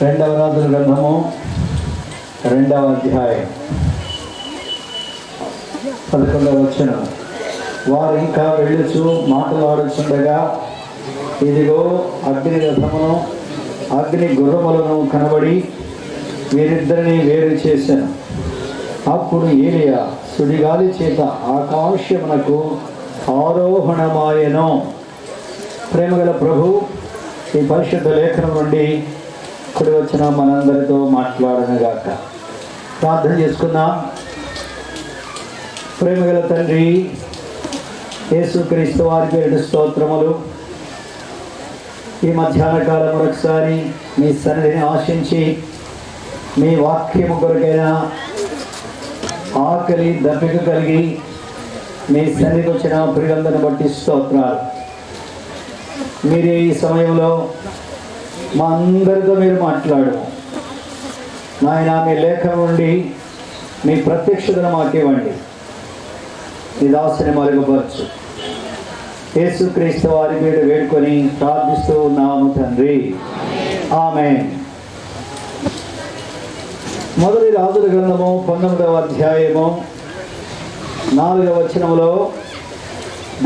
రెండవ రాజుల గ్రంథము 2వ అధ్యాయం 11వ వచనం. వారు ఇంకా వెళ్ళుచు మాట్లాడుచుండగా ఇదిగో అగ్ని రథమును అగ్ని గుర్రములను కనబడి వీరిద్దరిని వేరు చేశాను. అప్పుడు ఏలియా సుడిగాలి చేత ఆకాశమునకు ఆరోహణమాయెను. ప్రేమగల ప్రభు, ఈ పరిశుద్ధ లేఖనం నుండి కుడి వచ్చిన మనందరితో మాట్లాడనుగాక. ప్రార్థన చేసుకుందాం. ప్రేమగల తండ్రి యేసుక్రీస్తు వారికి 2 స్తోత్రములు. ఈ మధ్యాహ్న కాలం ఒకసారి మీ సన్నిధిని ఆశించి మీ వాక్యము కొరకైన ఆకలి దప్పిక కలిగి మీ సన్నిధికి వచ్చిన ప్రియులందరిని బట్టి స్తోత్రాలు. మీరే ఈ సమయంలో మా అందరితో మీరు మాట్లాడు నాయన. మీ లేఖనం నుండి మీ ప్రత్యక్షతను మాకివ్వండి. మీ దాసుని మరుగుపరచు. యేసుక్రీస్తు వారి మీద వేడుకొని ప్రార్థిస్తూ ఉన్నాము తండ్రి, ఆమేన్. మొదటి రాజుల గ్రంథము 19వ అధ్యాయము 4వ వచనములో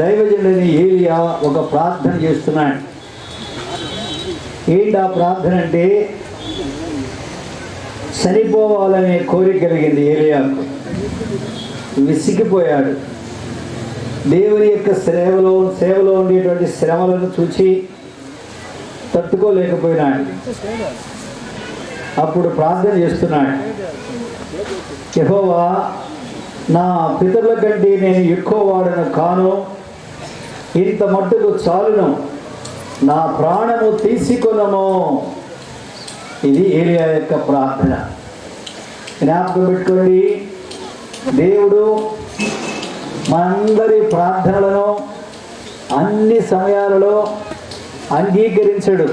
దైవజనుడైన ఏలియా ఒక ప్రార్థన చేస్తున్నాడు. ఏంటి ఆ ప్రార్థన అంటే, చనిపోవాలనే కోరిక కలిగింది ఏలియాకు. విసిగిపోయాడు. దేవుని యొక్క సేవలో ఉండేటువంటి శ్రమలను చూచి తట్టుకోలేకపోయినాడు. అప్పుడు ప్రార్థన చేస్తున్నాడు, యెహోవా, నా పితరుల కంటే నేను ఎక్కువ వాడను కాను, ఇంత మట్టుకు చాలును, నా ప్రాణము తీసుకొనము. ఇది ఏలియా యొక్క ప్రార్థన. జ్ఞాపకం పెట్టుకోండి, దేవుడు మనందరి ప్రార్థనలను అన్ని సమయాలలో అంగీకరించడు.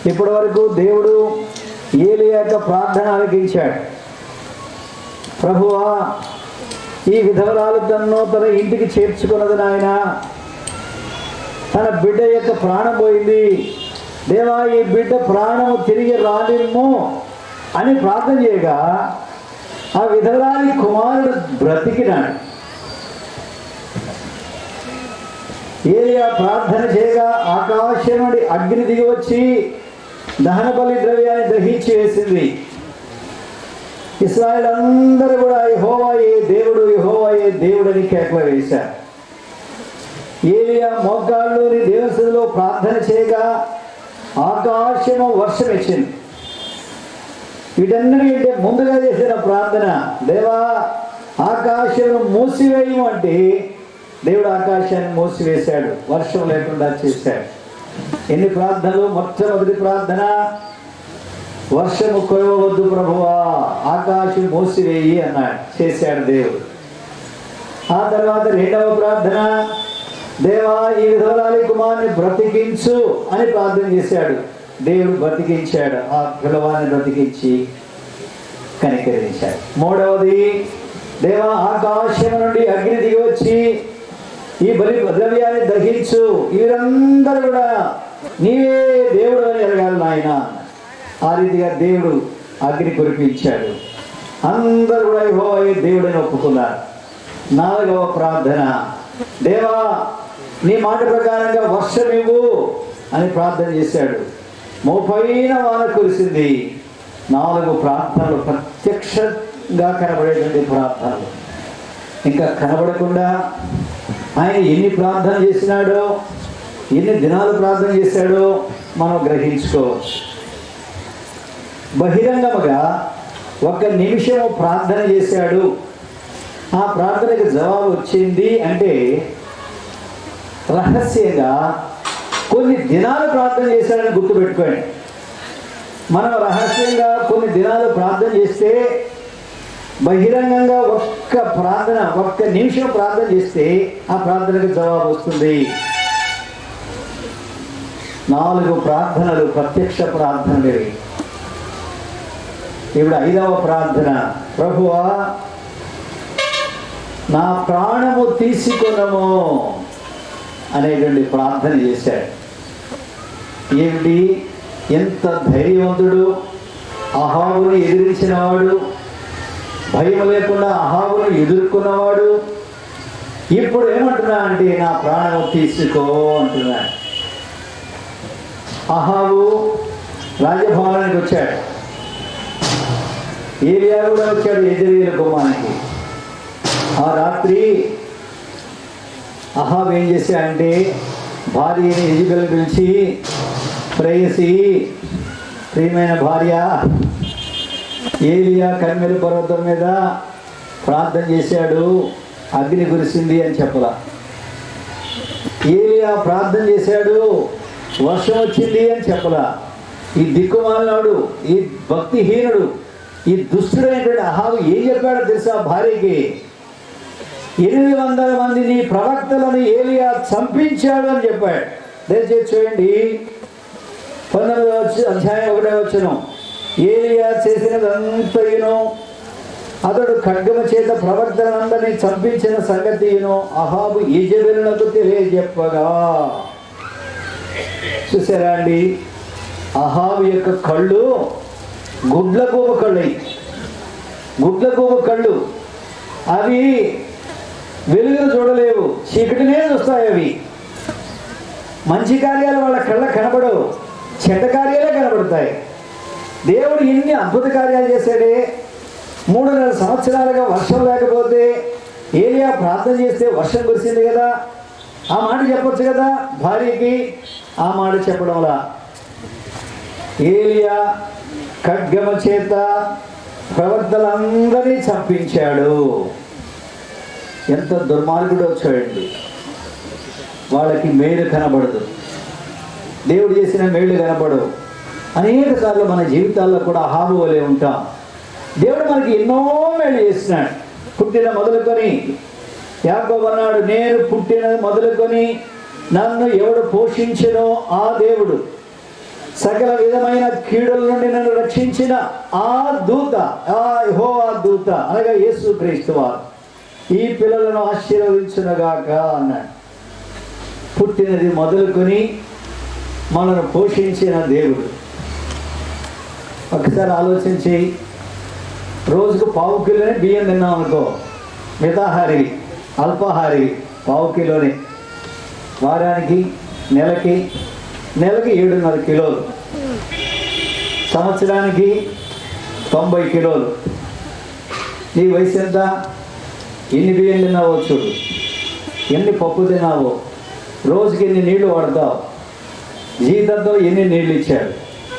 ఇప్పటి వరకు దేవుడు ఏలియా యొక్క ప్రార్థన ఆలకించాడు. ప్రభువా, ఈ విధవరాలు తన ఇంటికి చేర్చుకున్నది నాయన, తన బిడ్డ యొక్క ప్రాణం పోయింది, దేవా ఈ బిడ్డ ప్రాణము తిరిగి రానిమ్ము అని ప్రార్థన చేయగా ఆ విధవరాలి కుమారుడు బ్రతికినాడు. ఏలియా ప్రార్థన చేయగా ఆకాశం నుండి అగ్ని దిగి వచ్చి దహన బలి ద్రవ్యాన్ని దహించి వేసింది. ఇశ్రాయేలు అందరూ కూడా యెహోవాయే దేవుడు, యెహోవాయే దేవుడు అని కేకలు వేశారు. ఏలియా మోకాళ్ళలోని దేవస్థలో ప్రార్థన చేయగా ఆకాశము వర్షం ఇచ్చింది. వీటన్నిటికంటే ముందుగా చేసిన ప్రార్థన, దేవా ఆకాశము మూసివేయము అంటే దేవుడు ఆకాశాన్ని మూసివేశాడు, వర్షం లేకుండా చేశాడు. ఎన్ని ప్రార్థనలు? మొట్టమొదటి ప్రార్థన, వర్షము కురవవద్దు ప్రభువా, ఆకాశం మూసివేయి అన్నాడు, చేశాడు దేవుడు. ఆ తర్వాత 2వ ప్రార్థన, దేవా ఈ విధవరాలి కుమారుని బ్రతికించు అని ప్రార్థన చేశాడు. దేవుడు బ్రతికించాడు. ఆ పిల్లవాడిని బ్రతికించి కనికరించాడు. 3వది, దేవా ఆకాశం నుండి అగ్ని దిగి వచ్చి ఈ బలి ద్రవ్యాన్ని దహించు, వీరందరూ కూడా నీవే దేవుడు అని ఎరగాలి నాయన. ఆ రీతిగా దేవుడు అగ్ని కురిపించాడు. అందరూ కూడా యెహోవాయే దేవుడని ఒప్పుకున్నారు. 4వ ప్రార్థన, దేవా నీ మాట ప్రకారంగా వర్షం ఇవ్వు అని ప్రార్థన చేశాడు. మోపైన వాన కురిసింది. 4 ప్రార్థనలు ప్రత్యక్షంగా కనబడేటువంటి ప్రార్థనలు. ఇంకా కనబడకుండా ఆయన ఎన్ని ప్రార్థన చేసినాడో, ఎన్ని దినాలు ప్రార్థన చేశాడో మనం గ్రహించుకోవచ్చు. బహిరంగముగా 1 నిమిషము ప్రార్థన చేశాడు, ఆ ప్రార్థనకు జవాబు వచ్చింది అంటే రహస్యంగా కొన్ని దినాలు ప్రార్థన చేశాడని గుర్తుపెట్టుకోండి. మనం రహస్యంగా కొన్ని దినాలు ప్రార్థన చేస్తే, బహిరంగంగా 1 నిమిషం ప్రార్థన చేస్తే ఆ ప్రార్థనకు జవాబు వస్తుంది. 4 ప్రార్థనలు ప్రత్యక్ష ప్రార్థనలు. ఇప్పుడు 5వ ప్రార్థన, ప్రభువా నా ప్రాణము తీసుకొనము అనేటువంటి ప్రార్థన చేశాడు. ఏమిటి? ఎంత ధైర్యవంతుడు, అహాబుని ఎదిరించినవాడు, భయం లేకుండా అహాబును ఎదుర్కొన్నవాడు. ఇప్పుడు ఏమంటున్నా అంటే నా ప్రాణం తీసుకో అంటున్నాడు. అహాబు రాజభవనానికి వచ్చాడు, ఏలియా కూడా వచ్చాడు యెజ్రెయేలు గుమ్మానికి. ఆ రాత్రి అహాబు ఏం చేశాడంటే భార్యని యెజెబెల్ పిలిచి, ప్రేయసి, ప్రియమైన భార్య, ఏలియా కర్మెలు పర్వతం మీద ప్రార్థన చేశాడు, అగ్ని కురిసింది అని చెప్పలా. ఏలియా ప్రార్థన చేశాడు, వర్షం వచ్చింది అని చెప్పలా. ఈ దిక్కుమాలినాడు, ఈ భక్తిహీనుడు, ఈ దుష్టుడైనటువంటి అహాబు ఏం చెప్పాడో తెలుసా భార్యకి? 800 మందిని ప్రవక్తలను ఏలియా చంపించాడు అని చెప్పాడు. దయచేసి చూడండి, 19వ అధ్యాయం 1వ వచనం. ఏలియా చేసినదంతయును, అతడు ఖడ్గమ చేత ప్రవక్తలందరినీ చంపించిన సంగతిను అహాబు యెజెబెలునకు తెలియజెప్పగా. చూసారా అండి, అహాబు యొక్క కళ్ళు గుడ్లగూబ కళ్ళు, గుడ్లగూబ కళ్ళు. అవి వెలుగును చూడలేవు, చీకటినే చూస్తాయి. అవి మంచి కార్యాలు వాళ్ళ కళ్ళ కనబడవు, చెడ్డ కార్యాలే కనబడతాయి. దేవుడు ఇన్ని అద్భుత కార్యాలు చేశాడే. 3.5 సంవత్సరాలుగా వర్షం లేకపోతే ఏలియా ప్రార్థన చేస్తే వర్షం కురిసింది కదా. ఆ మాట చెప్పొచ్చు కదా భార్యకి. ఆ మాట చెప్పడంలా ఏలియా ఖడ్గమ చేత ప్రవక్తలందరినీ చంపించాడు. ఎంత దుర్మార్గుడో చూడండి. వాళ్ళకి మేలు కనబడదు, దేవుడు చేసిన మేలు కనబడవు. అనేక సార్లు మన జీవితాల్లో కూడా అహాబు వలె ఉంటాం. దేవుడు మనకి ఎన్నో మేలు చేసినాడు. పుట్టిన మొదలుకొని యాకోబు అన్నాడు, నేను పుట్టిన మొదలుకొని నన్ను ఎవడు పోషించినో ఆ దేవుడు, సకల విధమైన కీడుల నుండి నన్ను రక్షించిన ఆ దూత, ఆ యెహోవా దూత అనగా యేసుక్రీస్తు వారు ఈ పిల్లలను ఆశీర్వదించునుగాక అన్నాడు. పుట్టినది మొదలుకొని మనను పోషించిన దేవుడు. ఒకసారి ఆలోచించి, రోజుకు 1/2 కిలోనే బియ్యం తిన్నాం అనుకో, మితాహారి అల్పాహారి 1/2 కిలోనే. వారానికి నెలకి 7.5 కిలోలు, సంవత్సరానికి 90 కిలోలు. నీ వయసు ఎంత? ఎన్ని బియ్యం తిన్నావో చూడు, ఎన్ని పప్పు తిన్నావో, రోజుకి ఎన్ని నీళ్లు వాడతావు, జీవితంతో ఎన్ని నీళ్ళు ఇచ్చాడు.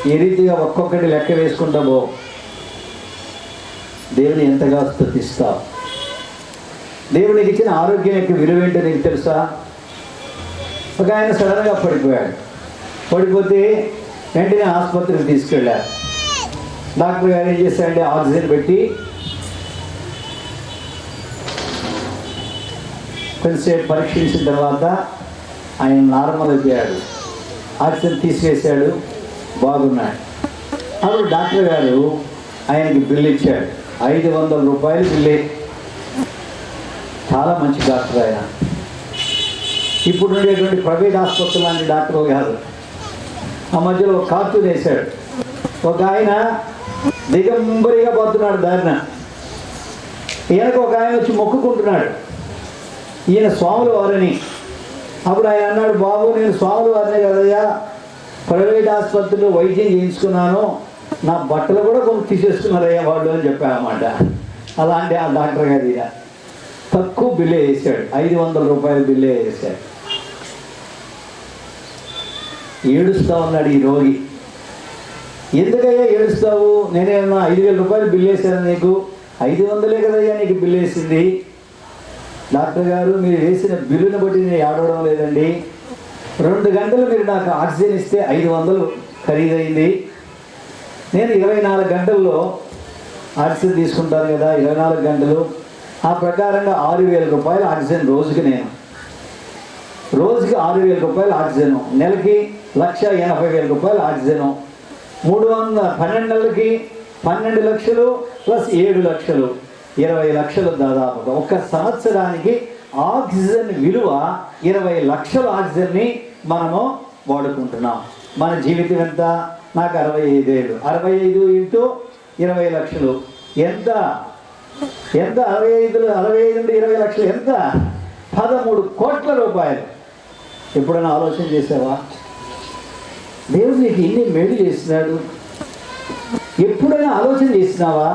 ఈ రీతిగా ఒక్కొక్కటి లెక్క వేసుకుంటావో దేవుని ఎంతగా స్తుతిస్తావు. దేవునికి ఇచ్చిన ఆరోగ్యం యొక్క విలువ ఏంటో నీకు తెలుసా? ఒక ఆయన సడన్గా పడిపోయాడు. పడిపోతే వెంటనే ఆసుపత్రికి తీసుకెళ్ళారు. డాక్టర్ గారు ఏం చేశారంటే ఆక్సిజన్ పెట్టి కొంచెంసేపు పరీక్షించిన తర్వాత ఆయన నార్మల్ అయిపోయాడు. ఆక్సిజన్ తీసివేశాడు, బాగున్నాడు. అప్పుడు డాక్టర్ గారు ఆయనకి బిల్లు ఇచ్చాడు, 500 రూపాయలు బిల్లే. చాలా మంచి డాక్టర్ ఆయన. ఇప్పుడు ఉండేటువంటి ప్రైవేట్ ఆసుపత్రులు లాంటి డాక్టర్ కాదు. ఆ మధ్యలో ఒక కార్టూన్ వేశాడు. ఒక ఆయన దిగంబరిగా పోతున్నాడు దారిన. ఈయనకు ఒక ఆయన వచ్చి మొక్కుకుంటున్నాడు, ఈయన స్వాముల వారని. అప్పుడు ఆయన అన్నాడు, బాబు నేను స్వాముల వారినే కదయ్యా, ప్రైవేట్ ఆసుపత్రిలో వైద్యం చేయించుకున్నాను, నా బట్టలు కూడా కొంచెం తీసేసుకున్నారయ్యా వాళ్ళు అని చెప్పానమాట. అలాంటి ఆ డాక్టర్ గారు ఇక తక్కువ బిల్లే వేసాడు, 500 రూపాయలు బిల్లే వేసాడు. ఏడుస్తూ ఉన్నాడు ఈ రోగి. ఎందుకయ్యా ఏడుస్తావు? నేనేమన్నా 5,000 రూపాయలు బిల్లు వేసాను నీకు, 500 కదయ్యా నీకు బిల్లు వేసింది. డాక్టర్ గారు మీరు వేసిన బిల్లుని బట్టి నేను ఏడవడం లేదండి, 2 గంటలు మీరు నాకు ఆక్సిజన్ ఇస్తే 500 ఖరీదైంది. నేను 24 గంటల్లో ఆక్సిజన్ తీసుకుంటాను కదా, 24 గంటలు. ఆ ప్రకారంగా 6,000 రూపాయలు ఆక్సిజన్ రోజుకి, నేను రోజుకి 6,000 రూపాయలు ఆక్సిజను, నెలకి 1,80,000 రూపాయలు ఆక్సిజను, 12 నెలలకి 12 లక్షలు ప్లస్ 7 లక్షలు, 20 లక్షలు దాదాపుగా. ఒక సంవత్సరానికి ఆక్సిజన్ విలువ 20 లక్షల ఆక్సిజన్ని మనము వాడుకుంటున్నాం. మన జీవితం ఎంత? నాకు 65 ఏళ్ళు. 65 ఇంటూ 20 లక్షలు ఎంత? ఎంత? 65 నుండి 20 లక్షలు ఎంత? 13 కోట్ల రూపాయలు. ఎప్పుడైనా ఆలోచన చేసావా? దేవుడు నీకు ఇన్ని మేలు చేస్తున్నాడు. ఎప్పుడైనా ఆలోచన చేసినావా?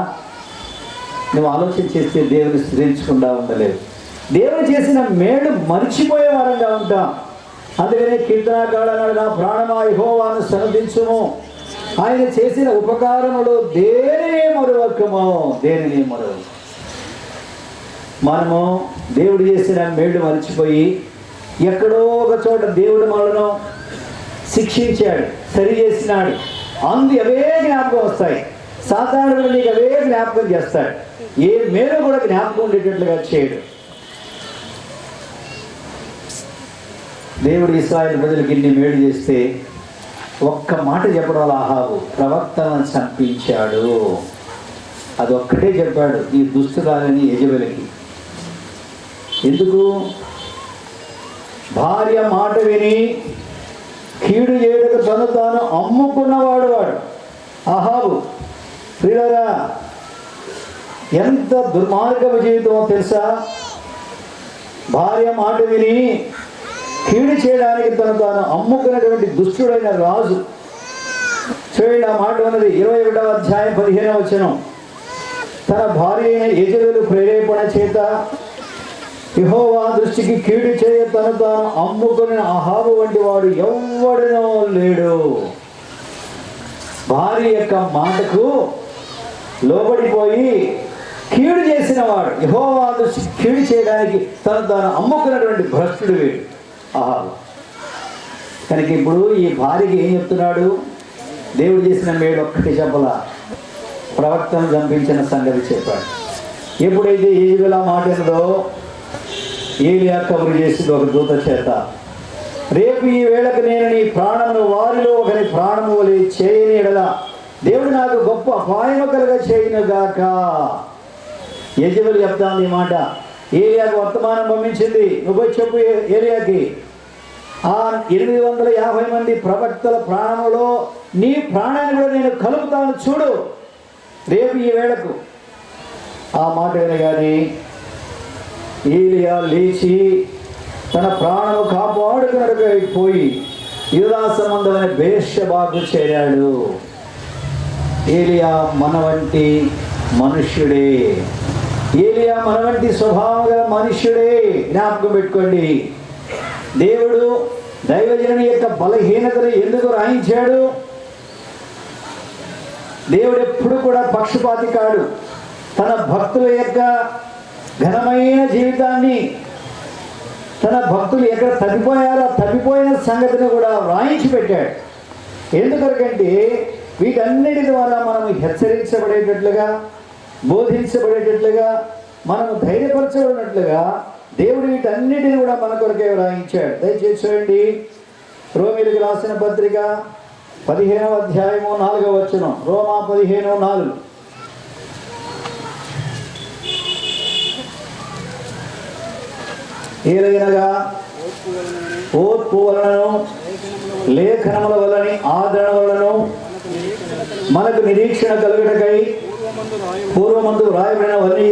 నువ్వు ఆలోచన చేస్తే దేవుని స్థుతించకుండా ఉండలేవు. దేవుడు చేసిన మేలు మర్చిపోయే వారంగా ఉంటాం. అందుకనే కీర్తనాకారుడు అన్నాడు, నా ప్రాణమా యెహోవాను సన్నుతించుము, ఆయన చేసిన ఉపకారములు దేనిని మరువకము. దేనిని మరువకము. మనము దేవుడు చేసిన మేలు మర్చిపోయి ఎక్కడో ఒక చోట దేవుడు మనను శిక్షించాడు, సరి చేసినాడు, అవే జ్ఞాపకం వస్తాయి. సాధారణంగా నీకు అవే జ్ఞాపకం చేస్తాడు. ఏ మేలు కూడా జ్ఞాపకం ఉండేటట్లుగా చేయడు. దేవుడు ఇశ్రాయేలు ప్రజలకు ఇన్ని మేలు చేస్తే ఒక్క మాట చెప్పడం వల్ల అహాబు ప్రవక్తలను చంపించాడు. అది ఒక్కటే చెప్పాడు ఈ దుస్తురాలని యెజెబెలుకి. ఎందుకు? భార్య మాట విని కీడు చేయడకు తను తాను అమ్ముకున్నవాడు వాడు అహాబు. ప్రియులారా, ఎంత దుర్మార్గపు జీవితమో తెలుసా? భార్య మాట విని కీడు చేయడానికి తను తాను అమ్ముకున్నటువంటి దుష్టుడైన రాజు. చూడండి, ఆ మాట ఉన్నది 21వ అధ్యాయం 15వ వచనం. తన భార్య అయిన యెజెబెలు ప్రేరేపణ చేత యెహోవా దృష్టికి కీడు చేయ తను తాను అమ్ముకుని అహాబు వంటి వాడు ఎవ్వడనో లేడు. భార్య యొక్క మాటకు లోబడిపోయి కీడు చేసిన వాడు, యెహోవా దృష్టికి కీడు చేయడానికి తను తాను అమ్ముకున్నటువంటి భ్రష్టుడు వీడు అహాబు. కనుక ఇప్పుడు ఈ భార్యకి ఏం చెప్తున్నాడు? దేవుడు చేసిన మేలు ఒక్కటి చెప్పలా, ప్రవక్తను చంపించిన సంగతి చెప్పాడు. ఎప్పుడైతే యెజెబెలు మాట ఉన్నదో ఏలియా కబురు చేసింది ఒక దూత చేత, రేపు ఈ వేళకు నేను నీ ప్రాణమును వారిలో ఒకరి ప్రాణము వలె చేయని ఎడల దేవుడు నాకు గొప్ప అపాయము కలుగ చేయనుగాక. యెజెబెలు చెప్తాను ఈ మాట. ఏలియాకు వర్తమానం పంపించింది, నువ్వు చెప్పు ఏలియాకి, ఆ 850 మంది ప్రవక్తల ప్రాణంలో నీ ప్రాణాన్ని కూడా నేను కలుపుతాను చూడు రేపు ఈ వేళకు. ఆ మాట వినగానే ఏలియా లేచి తన ప్రాణము కాపాడుకున్నట్టుగా పోయి యూదా సంబంధమైన బేర్షెబాకు చేరాడు. ఏలియా మన వంటి మనుష్యుడే. ఏలియా మన వంటి స్వభావం గల మనుష్యుడే. జ్ఞాపకం పెట్టుకోండి. దేవుడు దైవజనుని యొక్క బలహీనతను ఎందుకు రాయించాడు? దేవుడు ఎప్పుడు కూడా పక్షపాతి కాడు. తన భక్తుల యొక్క ఘనమైన జీవితాన్ని, తన భక్తులు ఎక్కడ తప్పిపోయారో తప్పిపోయిన సంగతిని కూడా రాయించి పెట్టాడు. ఎందుకంటే వీటన్నిటి ద్వారా మనము హెచ్చరించబడేటట్లుగా, బోధించబడేటట్లుగా, మనము ధైర్యపరచబడినట్లుగా దేవుడు వీటన్నిటిని కూడా మన కొరకే రాయించాడు. దయచేసి చూడండి, రోమీయులకు రాసిన పత్రిక 15వ అధ్యాయము 4వ వచనం. రోమా 15:4. ఏలైనగా ఓర్పు వలనను లేఖనముల వలని ఆదరణ వలనను మనకు నిరీక్షణ కలుగుటకై పూర్వమందు వ్రాయబడినవన్నీ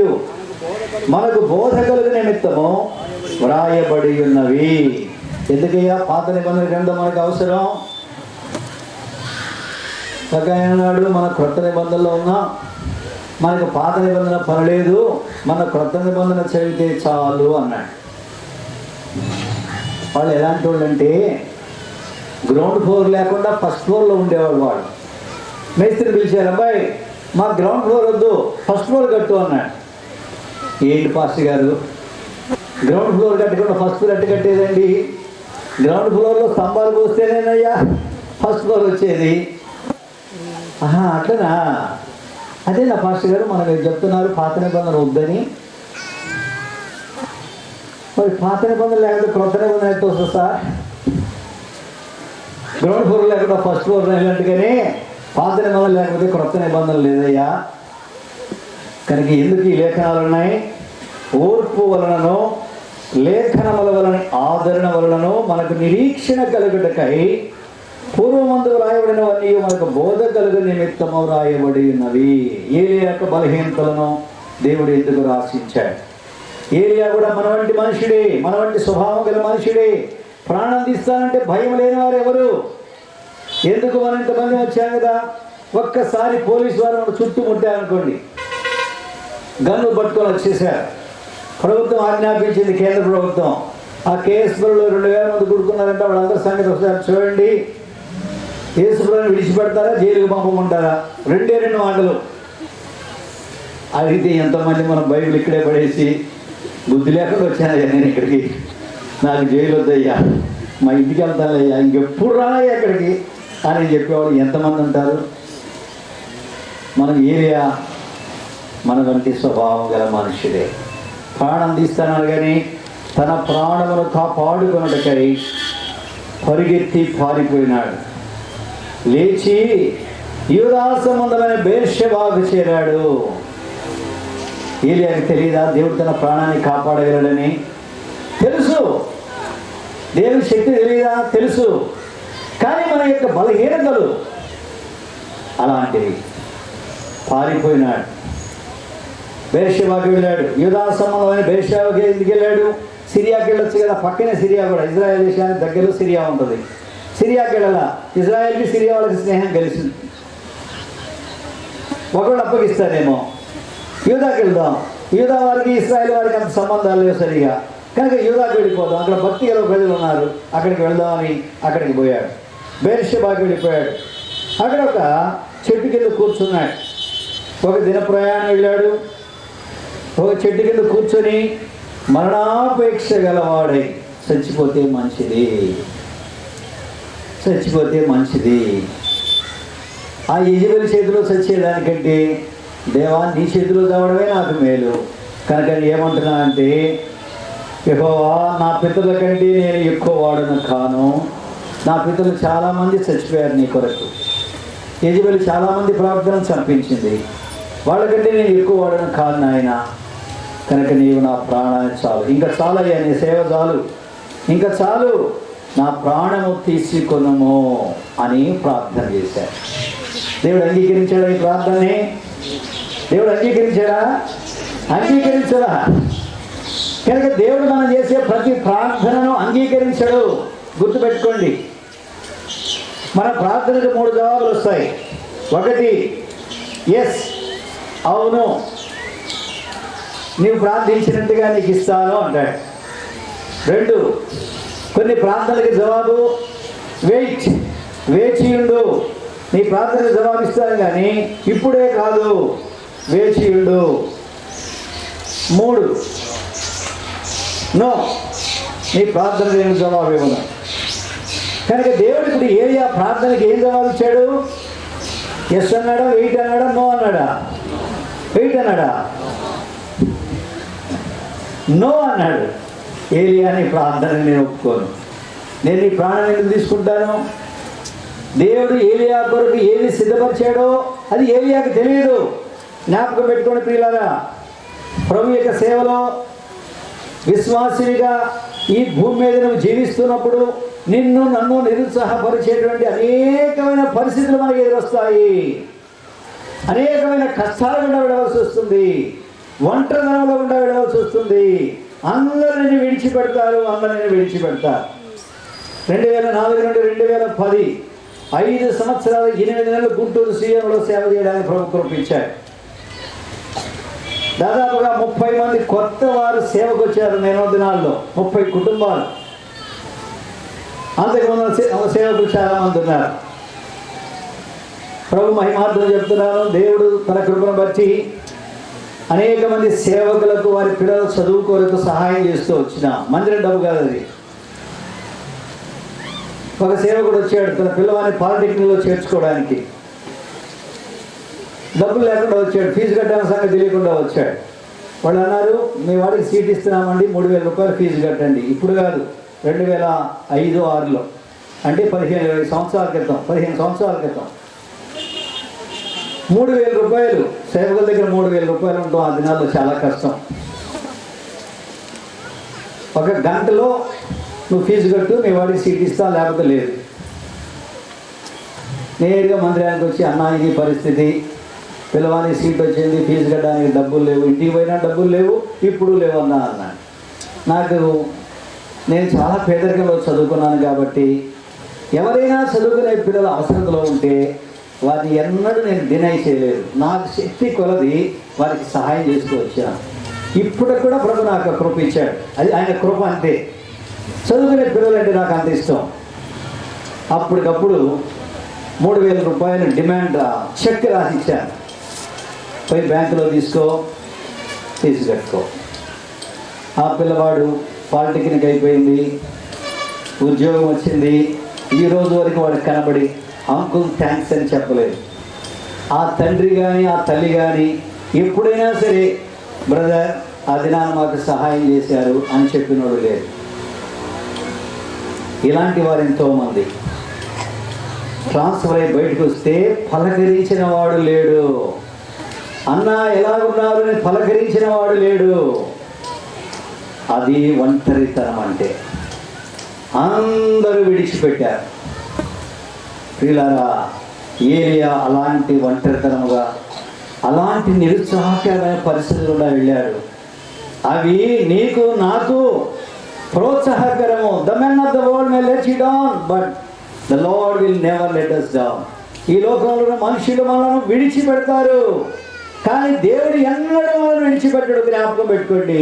మనకు బోధ కలుగు నిమిత్తము వ్రాయబడి ఉన్నవి. ఎందుకయ్యా పాత నిబంధన గ్రంథం మనకు అవసరం? నాడు మన క్రొత్త నిబంధనలో ఉన్నా మనకు పాత నిబంధన పనిలేదు, మన క్రొత్త నిబంధన చదివితే చాలు అన్నాడు. వాళ్ళు ఎలాంటి వాళ్ళు అంటే గ్రౌండ్ ఫ్లోర్ లేకుండా ఫస్ట్ ఫ్లోర్లో ఉండేవాడు. వాడు మేస్త్రిని పిలిచారు, అబ్బాయి మా గ్రౌండ్ ఫ్లోర్ వద్దు, ఫస్ట్ ఫ్లోర్ కట్టు అన్నాడు. ఏంటి పాస్టర్ గారు, గ్రౌండ్ ఫ్లోర్ కట్టకుండా ఫస్ట్ ఫ్లోర్ ఎట్టు కట్టేదండి? గ్రౌండ్ ఫ్లోర్లో స్తంభాలు పోస్తేనేనయ్యా ఫస్ట్ ఫ్లోర్ వచ్చేది. అట్లనా? అదే నా పాస్టర్ గారు మనకు చెప్తున్నారు పాత నిబంధన వద్దని. మరి పాత నిబంధన లేకపోతే క్రొత్త నిబంధన ఎట్టు వస్తుంది సార్? గ్రౌండ్ ఫ్లోర్ లేకుండా ఫస్ట్ ఫ్లోర్ అయినట్టుగానే పాత నిబంధన లేకపోతే క్రొత్త నిబంధనలు లేదయ్యా. కనుక ఎందుకు ఈ లేఖనాలు ఉన్నాయి? ఓర్పు వలనను లేఖనముల వలన ఆదరణ వలనను మనకు నిరీక్షణ కలుగుటకై పూర్వమందు వ్రాయబడినవన్నీ మనకు బోధ కలుగు నిమిత్తము వ్రాయబడి ఉన్నవి. ఏలియా యొక్క బలహీనతలను దేవుడు ఎందుకు రాసించాడు? ఏలియా కూడా మన వంటి మనుషుడే, మన వంటి స్వభావం గల మనుషుడే. ప్రాణం తీస్తానంటే భయం లేని వారు ఎవరు? ఎందుకు మనం ఇంతమంది వచ్చాం కదా, ఒక్కసారి పోలీసు వారు మనం చుట్టుముట్టారనుకోండి, గన్ను పట్టుకొని వచ్చేసారు. ప్రభుత్వం ఆజ్ఞాపించింది, కేంద్ర ప్రభుత్వం. ఆ కేఎస్పురంలో 2000 మంది కూడుకున్నారంటే వాళ్ళందరి సంగతి ఒకసారి చూడండి. కేసుపురాన్ని విడిచిపెడతారా, జైలుకు పంపమంటారా? రెండు మాటలు. అడిగితే ఎంతమంది మనం బైబిల్ ఇక్కడే పడేసి బుద్ధి లేకుండా వచ్చానయ్యా నేను ఇక్కడికి, నాకు జైలు వద్దయ్యా, మా ఇంటికి వెళ్తానయ్యా, ఇంకెప్పుడు రానయ్యా ఇక్కడికి అని చెప్పేవాళ్ళు ఎంతమంది ఉంటారు? మనం ఏరియా మన వంటి స్వభావం గల మనుషుడే. ప్రాణం తీస్తాను కానీ తన ప్రాణమును కాపాడుకొనుటకై పరిగెత్తి పారిపోయినాడు. లేచి యూదా సంబంధమైన బేర్షెబాకు చేరాడు. ఏలియాకి తెలియదా దేవుడు తన ప్రాణాన్ని కాపాడగలడని? తెలుసు. దేవుని శక్తి తెలియదా? తెలుసు. కానీ మన యొక్క బలహీనతలు అలాంటివి. పారిపోయినాడు, బేర్షెబాకు వెళ్ళాడు. యూదా సంబంధమైన బేర్షెబాకి ఎందుకు వెళ్ళాడు? సిరియాకి వెళ్ళొచ్చు కదా, పక్కనే సిరియా కూడా, ఇజ్రాయెల్ దేశానికి దగ్గరలో సిరియా ఉంటుంది. సిరియాకి వెళ్ళాల. ఇజ్రాయెల్కి సిరియా వాళ్ళకి స్నేహం కలిసింది. ఒకళ్ళు అప్పగిస్తారేమో, యూదాకి వెళ్దాం. యూదా వారికి ఇజ్రాయెల్ వారికి అంత సంబంధాలు లేవు సరిగా, కనుక యూదాకి వెళ్ళిపోదాం, అక్కడ భక్తి గల ప్రజలు ఉన్నారు, అక్కడికి వెళ్దామని అక్కడికి పోయాడు. బేర్షెబాకి వెళ్ళిపోయాడు. అక్కడ ఒక చెట్టు కింద కూర్చున్నాడు. ఒక దిన ప్రయాణం వెళ్ళాడు. ఒక చెట్టు కింద కూర్చొని మరణాపేక్ష గలవాడై చచ్చిపోతే మంచిది, చచ్చిపోతే మంచిది, ఆ యెజెబెలు చేతిలో చచ్చేదానికంటే దేవా నీ చేతిలో చావడమే నాకు మేలు. కనుక ఏమంటున్నా అంటే, యెహోవా నా పితరుల కంటే నేను ఎక్కువ వాడను కాను. నా పితరులు చాలామంది చచ్చిపోయారు నీ కొరకు. యెజెబెలు చాలామంది ప్రార్థన చంపించింది, వాళ్ళకంటే నేను ఎక్కువ వాడను కాదు నాయన. కనుక నీవు నా ప్రాణాన్ని చాలు, ఇంకా చాలయ్యా నీ సేవ చాలు, ఇంకా చాలు, నా ప్రాణము తీసుకొనుము అని ప్రార్థన చేశాడు. దేవుడు అంగీకరించాడా ఈ ప్రార్థనని? దేవుడు అంగీకరించాడా? అంగీకరించడా? కనుక దేవుడు మనం చేసే ప్రతి ప్రార్థనను అంగీకరించడు. గుర్తుపెట్టుకోండి. మన ప్రార్థనకు 3 జవాబులు వస్తాయి. 1 ఎస్, అవును, నీవు ప్రార్థించినట్టుగా నీకు ఇస్తాను అంటాడు. 2 కొన్ని ప్రార్థనలకు జవాబు వెయిట్, వేచియుండు, నీ ప్రార్థనకు జవాబు ఇస్తాను కానీ ఇప్పుడే కాదు, వేచియుండు. 3 నో, నీ ప్రార్థన ఏమి జవాబు ఇవ్వను. కనుక దేవుడు ఇప్పుడు ఏరియా ప్రార్థనకి ఏం జవాబు ఇచ్చాడు? ఎస్ అన్నాడా, వెయిట్ అన్నాడా, నో అన్నాడా? వెయిట్ అన్నాడా? నో అన్నాడు. ఏలియా నీ ప్రార్థన నేను ఒప్పుకోను, నేను నీ ప్రాణం ఎందుకు తీసుకుంటాను? దేవుడు ఏలియా కొరకు ఏది సిద్ధపరిచాడో అది ఏలియాకి తెలియదు. జ్ఞాపకం పెట్టుకోండి ప్రియులారా. ప్రభు యొక్క సేవలో విశ్వాసినిగా ఈ భూమి మీద నువ్వు జీవిస్తున్నప్పుడు నిన్ను నన్ను నిరుత్సాహపరిచేటువంటి అనేకమైన పరిస్థితులు మనకి ఎదురొస్తాయి. అనేకమైన కష్టాలు గుండా విడవలసి వస్తుంది, ఒంటరితనంలో గుండా విడవలసి వస్తుంది. అందరిని విడిచిపెడతారు, అందరిని విడిచిపెడతారు. 2004 నుండి 2010 5 సంవత్సరాలు 8 నెలలు గుంటూరు సీఎంలో సేవ చేయడానికి ప్రభు కృపించారు. దాదాపుగా 30 మంది కొత్త వారు సేవకు వచ్చారు. నేను దినాల్లో 30 కుటుంబాలు. అంతకుముందు సేవకులు చాలామంది ఉన్నారు. ప్రభు మహిమార్థం చెప్తున్నాను. దేవుడు తన కృపను బట్టి అనేక మంది సేవకులకు వారి పిల్లల చదువు కొరకు సహాయం చేస్తూ వచ్చిన మందిరం డబ్బు కాదు అది. ఒక సేవకుడు వచ్చాడు తన పిల్లవాడిని పాలిటెక్నిక్లో చేర్చుకోవడానికి. డబ్బులు లేకుండా వచ్చాడు, ఫీజు కట్టాలని సంగతి తెలియకుండా వచ్చాడు. వాళ్ళు అన్నారు, మీ వాడికి సీట్ ఇస్తున్నామండి, 3000 రూపాయలు ఫీజు కట్టండి. ఇప్పుడు కాదు, 2005-6లో, అంటే 15 సంవత్సరాల క్రితం, 15 సంవత్సరాల క్రితం 3000 రూపాయలు. సేవకుల దగ్గర 3000 రూపాయలు ఉంటాం ఆ దినాల్లో చాలా కష్టం. ఒక గంటలో నువ్వు ఫీజు కట్టు, మీ వాడికి సీట్ ఇస్తా, లేకపోతే లేదు. నేరుగా మందిరానికి వచ్చి, అన్నా ఇది పరిస్థితి, పిల్లవానికి సీట్ వచ్చింది, ఫీజు కట్టడానికి డబ్బులు లేవు, ఇంటికి పోయినా డబ్బులు లేవు, ఇప్పుడు లేవు అన్నాడు. నాకు నేను చాలా పేదరికంలో చదువుకున్నాను కాబట్టి ఎవరైనా చదువుకునే పిల్లల అవసరతలో ఉంటే వారిని ఎన్నడూ నేను డినై చేయలేదు. నాకు శక్తి కొలది వారికి సహాయం చేస్తూ వచ్చాను. ఇప్పుడు కూడా ప్రభు నాకు కృప ఇచ్చాడు. అది ఆయన కృప అంతే. చదువుకునే పిల్లలంటే నాకు అంత ఇష్టం. అప్పటికప్పుడు 3,000 రూపాయలు డిమాండ్ చెక్ రాసి ఇచ్చాను. పోయి బ్యాంకులో తీసి కట్టుకో. ఆ పిల్లవాడు పాలిటెక్నిక్ అయిపోయింది, ఉద్యోగం వచ్చింది. ఈ రోజు వరకు వాడికి కనబడి అంకుల్ థ్యాంక్స్ అని చెప్పలేదు. ఆ తండ్రి కానీ ఆ తల్లి కానీ ఎప్పుడైనా సరే బ్రదర్ ఆ దినాన్ని మాకు సహాయం చేశారు అని చెప్పినోడు లేదు. ఇలాంటి వారు ఎంతోమంది. ట్రాన్స్ఫర్ అయి బయటకు వస్తే పలకరించిన వాడు లేడు. అన్నా ఎలాగున్నారు అని పలకరించిన వాడు లేడు. అది ఒంటరితనం అంటే. అందరూ విడిచిపెట్టారు. ప్రియులారా, ఏలియా అలాంటి ఒంటరితనముగా, అలాంటి నిరుత్సాహకరమైన పరిస్థితులు కూడా వెళ్ళాడు. అవి నీకు నాకు ప్రోత్సాహకరము. The men of the world may let you down, but the Lord will never let us down. ఈ లోకంలో మనుషులు మనల్ని విడిచిపెడతారు, కానీ దేవుడు ఎన్నడూ మనల్ని విడిచిపెట్టడు. జ్ఞాపకం పెట్టుకోండి.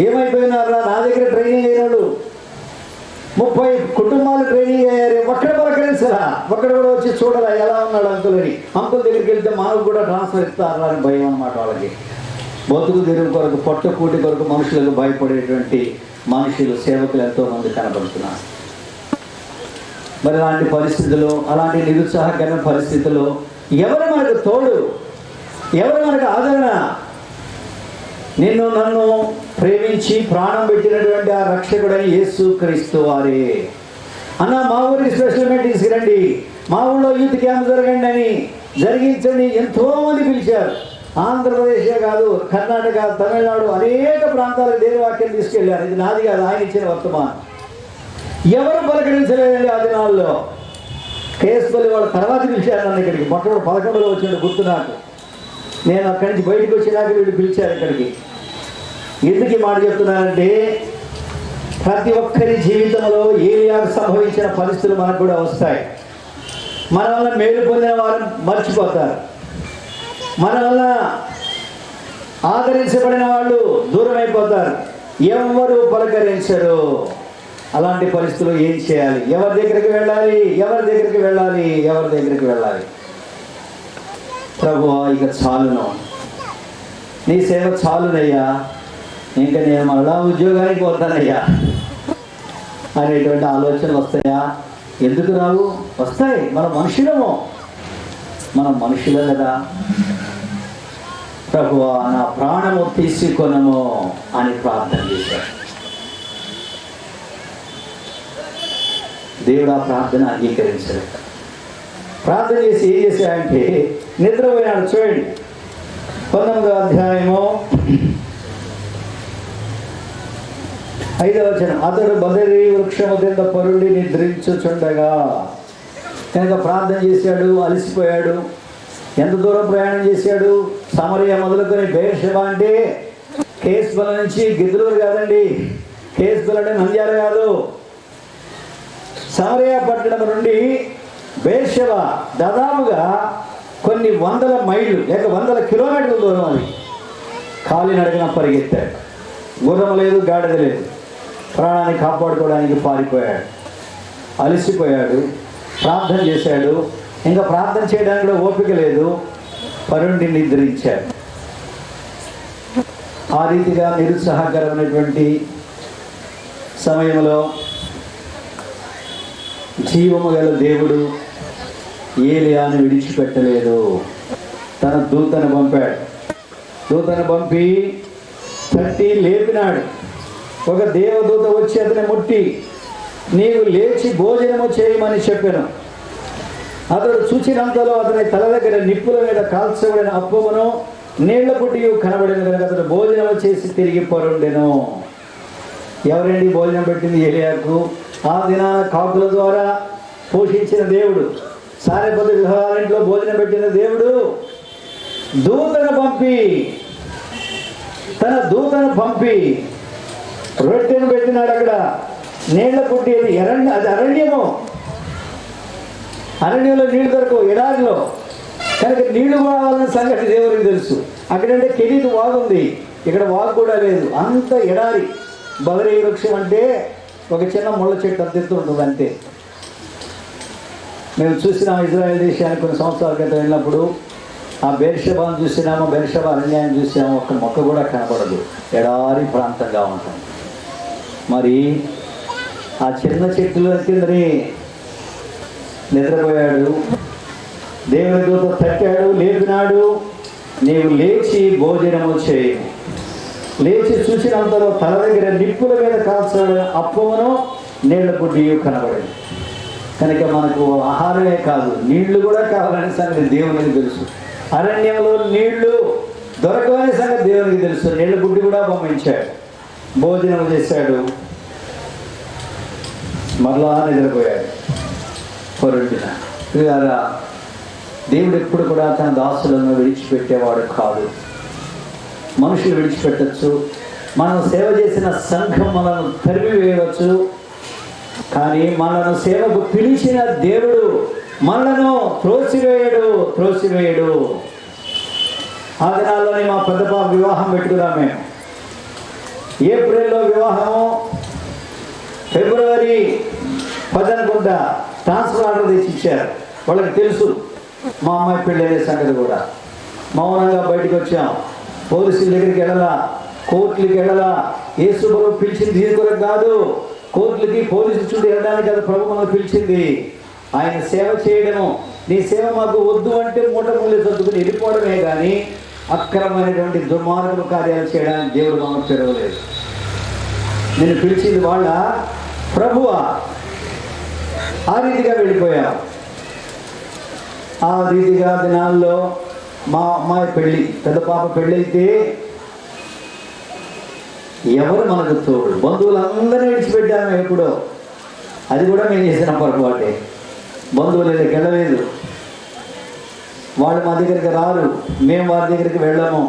ఏమైపోయినారా, నా దగ్గర ట్రైనింగ్ అయినాడు 30 కుటుంబాలు ట్రైనింగ్ అయ్యారు. ఒక్కడ పలకరించరా, ఒక్కడ కూడా వచ్చి చూడరా ఎలా ఉన్నాడు అంకుల్ అని. అంకుల్ దగ్గరికి వెళ్తే మనకు కూడా ట్రాన్స్ఫర్ ఇస్తారా అని భయం అన్నమాట వాళ్ళకి. బతుకు తెరువు కొరకు, పొట్ట కూటి కొరకు మనుషులకు భయపడేటువంటి మనుషులు, సేవకులు ఎంతోమంది కనబడుతున్నారు. మరి అలాంటి పరిస్థితుల్లో, అలాంటి నిరుత్సాహకరమైన పరిస్థితుల్లో ఎవరు మనకు తోడు, ఎవరు మనకు ఆదరణ? నిన్ను నన్ను ప్రేమించి ప్రాణం పెట్టినటువంటి ఆ రక్షకుడని యేసు క్రీస్తు వారే. అన్న మా ఊరికి స్పెషల్ మీటింగ్స్కి రండి, మా ఊళ్ళో యూత్ క్యాంప్ జరగండి అని జరిగించండి ఎంతోమంది పిలిచారు. ఆంధ్రప్రదేశే కాదు, కర్ణాటక, తమిళనాడు అనేక ప్రాంతాలకు దేవుని వాక్యం తీసుకెళ్లారు. ఇది నాది కాదు, ఆయన ఇచ్చిన వర్తమానం. ఎవరు పలకరించలేదండి ఆ దినాల్లో. కేసుపల్లి వాళ్ళ తర్వాత పిలిచారు నన్ను ఇక్కడికి. మొట్టమొదటి 11లో వచ్చిండు గుర్తు నాకు. నేను అక్కడి నుంచి బయటకు వచ్చినాక వీళ్ళు పిలిచారు ఇక్కడికి. ఎందుకు ఈ మాట చెప్తున్నానంటే, ప్రతి ఒక్కరి జీవితంలో ఏలియాకు సంభవించిన పరిస్థితులు మనకు కూడా వస్తాయి. మన వల్ల మేలు పొందిన వారు మర్చిపోతారు, మన వల్ల ఆదరించబడిన వాళ్ళు దూరం అయిపోతారు, ఎవరు పలకరించరు. అలాంటి పరిస్థితులు ఏం చేయాలి? ఎవరి దగ్గరికి వెళ్ళాలి? ఎవరి దగ్గరికి వెళ్ళాలి? ఎవరి దగ్గరికి వెళ్ళాలి? ప్రభువా, ఇక చాలును, నీ సేవ చాలునయ్యా, ఇంకా నేను మళ్ళా ఉద్యోగానికి పోతానయ్యా అనేటువంటి ఆలోచనలు వస్తాయా? ఎందుకు రావు? వస్తాయి. మనం మనుషులము, మనం మనుషులే కదా. ప్రభువా, నా ప్రాణము తీసుకొనము అని ప్రార్థన చేశాడు. దేవుడు ఆ ప్రార్థన అంగీకరించాడు. ప్రార్థన చేసి ఏం చేశాడంటే నిద్రపోయాడు. చూడండి 19వ అధ్యాయము 5వ వచనం. అతడు బదరీ వృక్షము కింద పరుండి నిద్రించుచుండగా. కనుక ప్రార్థన చేశాడు, అలసిపోయాడు. ఎంత దూరం ప్రయాణం చేశాడు? సమరయ మొదలుకొని బెయేర్షెబా అంటే కేసుపల్ల నుంచి గిద్దలూరు కాదండి, కేసుపల్ల అంటే నంద్యాల కాదు, సమరయ పట్టణం నుండి బెయేర్షెబా దాదాపుగా కొన్ని 100 మైళ్ళు లేక 100 కిలోమీటర్ల దూరం. అది కాలినడకన పరిగెత్తాడు. గుర్రం లేదు, గాడిద లేదు. ప్రాణాన్ని కాపాడుకోవడానికి పారిపోయాడు. అలసిపోయాడు, ప్రార్థన చేశాడు. ఇంకా ప్రార్థన చేయడానికి కూడా ఓపిక లేదు, పరుండి నిద్రించాడు. ఆ రీతిగా నిరుత్సాహకరమైనటువంటి సమయంలో జీవము గల దేవుడు ఏలియాను విడిచిపెట్టలేదు. తన దూతను పంపాడు. దూతను పంపి తట్టి లేపినాడు. ఒక దేవదూత వచ్చి అతని ముట్టి, నీవు లేచి భోజనము చేయమని చెప్పాను. అతడు చూచినంతలో అతని తల దగ్గర నిప్పుల మీద కాల్చబడిన అప్పమును నీళ్ల పుట్టియు కనబడిన కనుక అతడు భోజనము చేసి తిరిగి పరుండెను. ఎవరండి భోజనం పెట్టింది? ఏలియాకు. ఆ దినాన కాకుల ద్వారా పోషించిన దేవుడు, సారెపతి విధవరాలింట్లో భోజనం పెట్టిన దేవుడు తన దూతను పంపి రొట్టెను పెట్టినాడు. అక్కడ నీళ్ల పుట్టేది అది అరణ్యంలో నీళ్లు దొరకవు, ఎడారిలో. కనుక నీళ్లు కావాలన్న సంగతి దేవుడికి తెలుసు. అక్కడంటే కెరీదు వాగుంది, ఇక్కడ వాగు కూడా లేదు, అంత ఎడారి. బదరీ వృక్షం అంటే ఒక చిన్న ముళ్ళ చెట్టు అంత ఎత్తు ఉంటుంది అంతే. మేము చూసినాం ఇజ్రాయెల్ దేశానికి కొన్ని సంవత్సరాల క్రితం వెళ్ళినప్పుడు. ఆ బెర్షెబాను చూసినాము, బెర్షెబా అరణ్యాన్ని చూసినాము. ఒక్క మొక్క కూడా కనపడదు, ఎడారి ప్రాంతంగా ఉంటుంది. మరి ఆ చిన్న చెట్టులో కిందని నిద్రపోయాడు. దేవుని దూత తట్టాడు, లేపినాడు, నీవు లేచి భోజనము చేయి. లేచి చూసినంతలో తల దగ్గర నిప్పుల మీద కాల్చిన అప్పమును నీళ్ల పుట్టియు కనబడింది. కనుక మనకు ఆహారమే కాదు, నీళ్లు కూడా కావాలనే సంగతి దేవునికి తెలుసు. అరణ్యంలో నీళ్లు దొరకవనే సంగతి దేవునికి తెలుసు. నీళ్ల గుడ్డి కూడా పంపించాడు, భోజనం చేశాడు, మరలా నిద్రపోయాడు. పొరుడిన దేవుడు ఎప్పుడు కూడా తన దాసులను విడిచిపెట్టేవాడు కాదు. మనుషులు విడిచిపెట్టచ్చు, మనం సేవ చేసిన సంఘం మనను తరిమివేయవచ్చు, కానీ మనను సేవకు పిలిచిన దేవుడు మనను త్రోసివేయడు. ఆ దినాల్లోనే మా పెద్ద పాప వివాహం పెట్టుకున్నాం. మేము ఏప్రిల్లో వివాహము, ఫిబ్రవరి 10 అనుకుంటా ట్రాన్స్ఫర్ ఆర్డర్ తెచ్చి ఇచ్చారు. వాళ్ళకి తెలుసు మా అమ్మాయి పెళ్ళి అనే సంగతి కూడా. మౌనంగా బయటకు వచ్చాం. పోలీసుల దగ్గరికి వెళ్ళాలా, కోర్టులకి వెళ్ళాలా. యేసు ప్రభు పిలిచింది దీని కొరకు కాదు, కోర్టులకి పోలీసు చుట్టూ వెళ్ళడానికి అది ప్రభు మనకు పిలిచింది. ఆయన సేవ చేయడము. నీ సేవ మాకు వద్దు అంటే మూట ముళ్ళు సర్దుకుని వెళ్ళిపోవడమే కానీ అక్రమమైనటువంటి దుర్మార్గ కార్యాలు చేయడానికి దేవుడు మనకు తెరవలేదు. నేను పిలిచింది వాళ్ళ ప్రభువా. ఆ రీతిగా వెళ్ళిపోయాం. ఆ రీతిగా దినాల్లో మా అమ్మాయి పెళ్ళి, పెద్ద పాప పెళ్ళైతే ఎవరు మనకు తోడు? బంధువులందరినీ విడిచిపెట్టాము ఎప్పుడో. అది కూడా మేము చేసిన పొరపాటే. బంధువుల దగ్గరికి వెళ్ళలేదు, వాళ్ళు మా దగ్గరికి రారు, మేము వారి దగ్గరికి వెళ్ళము.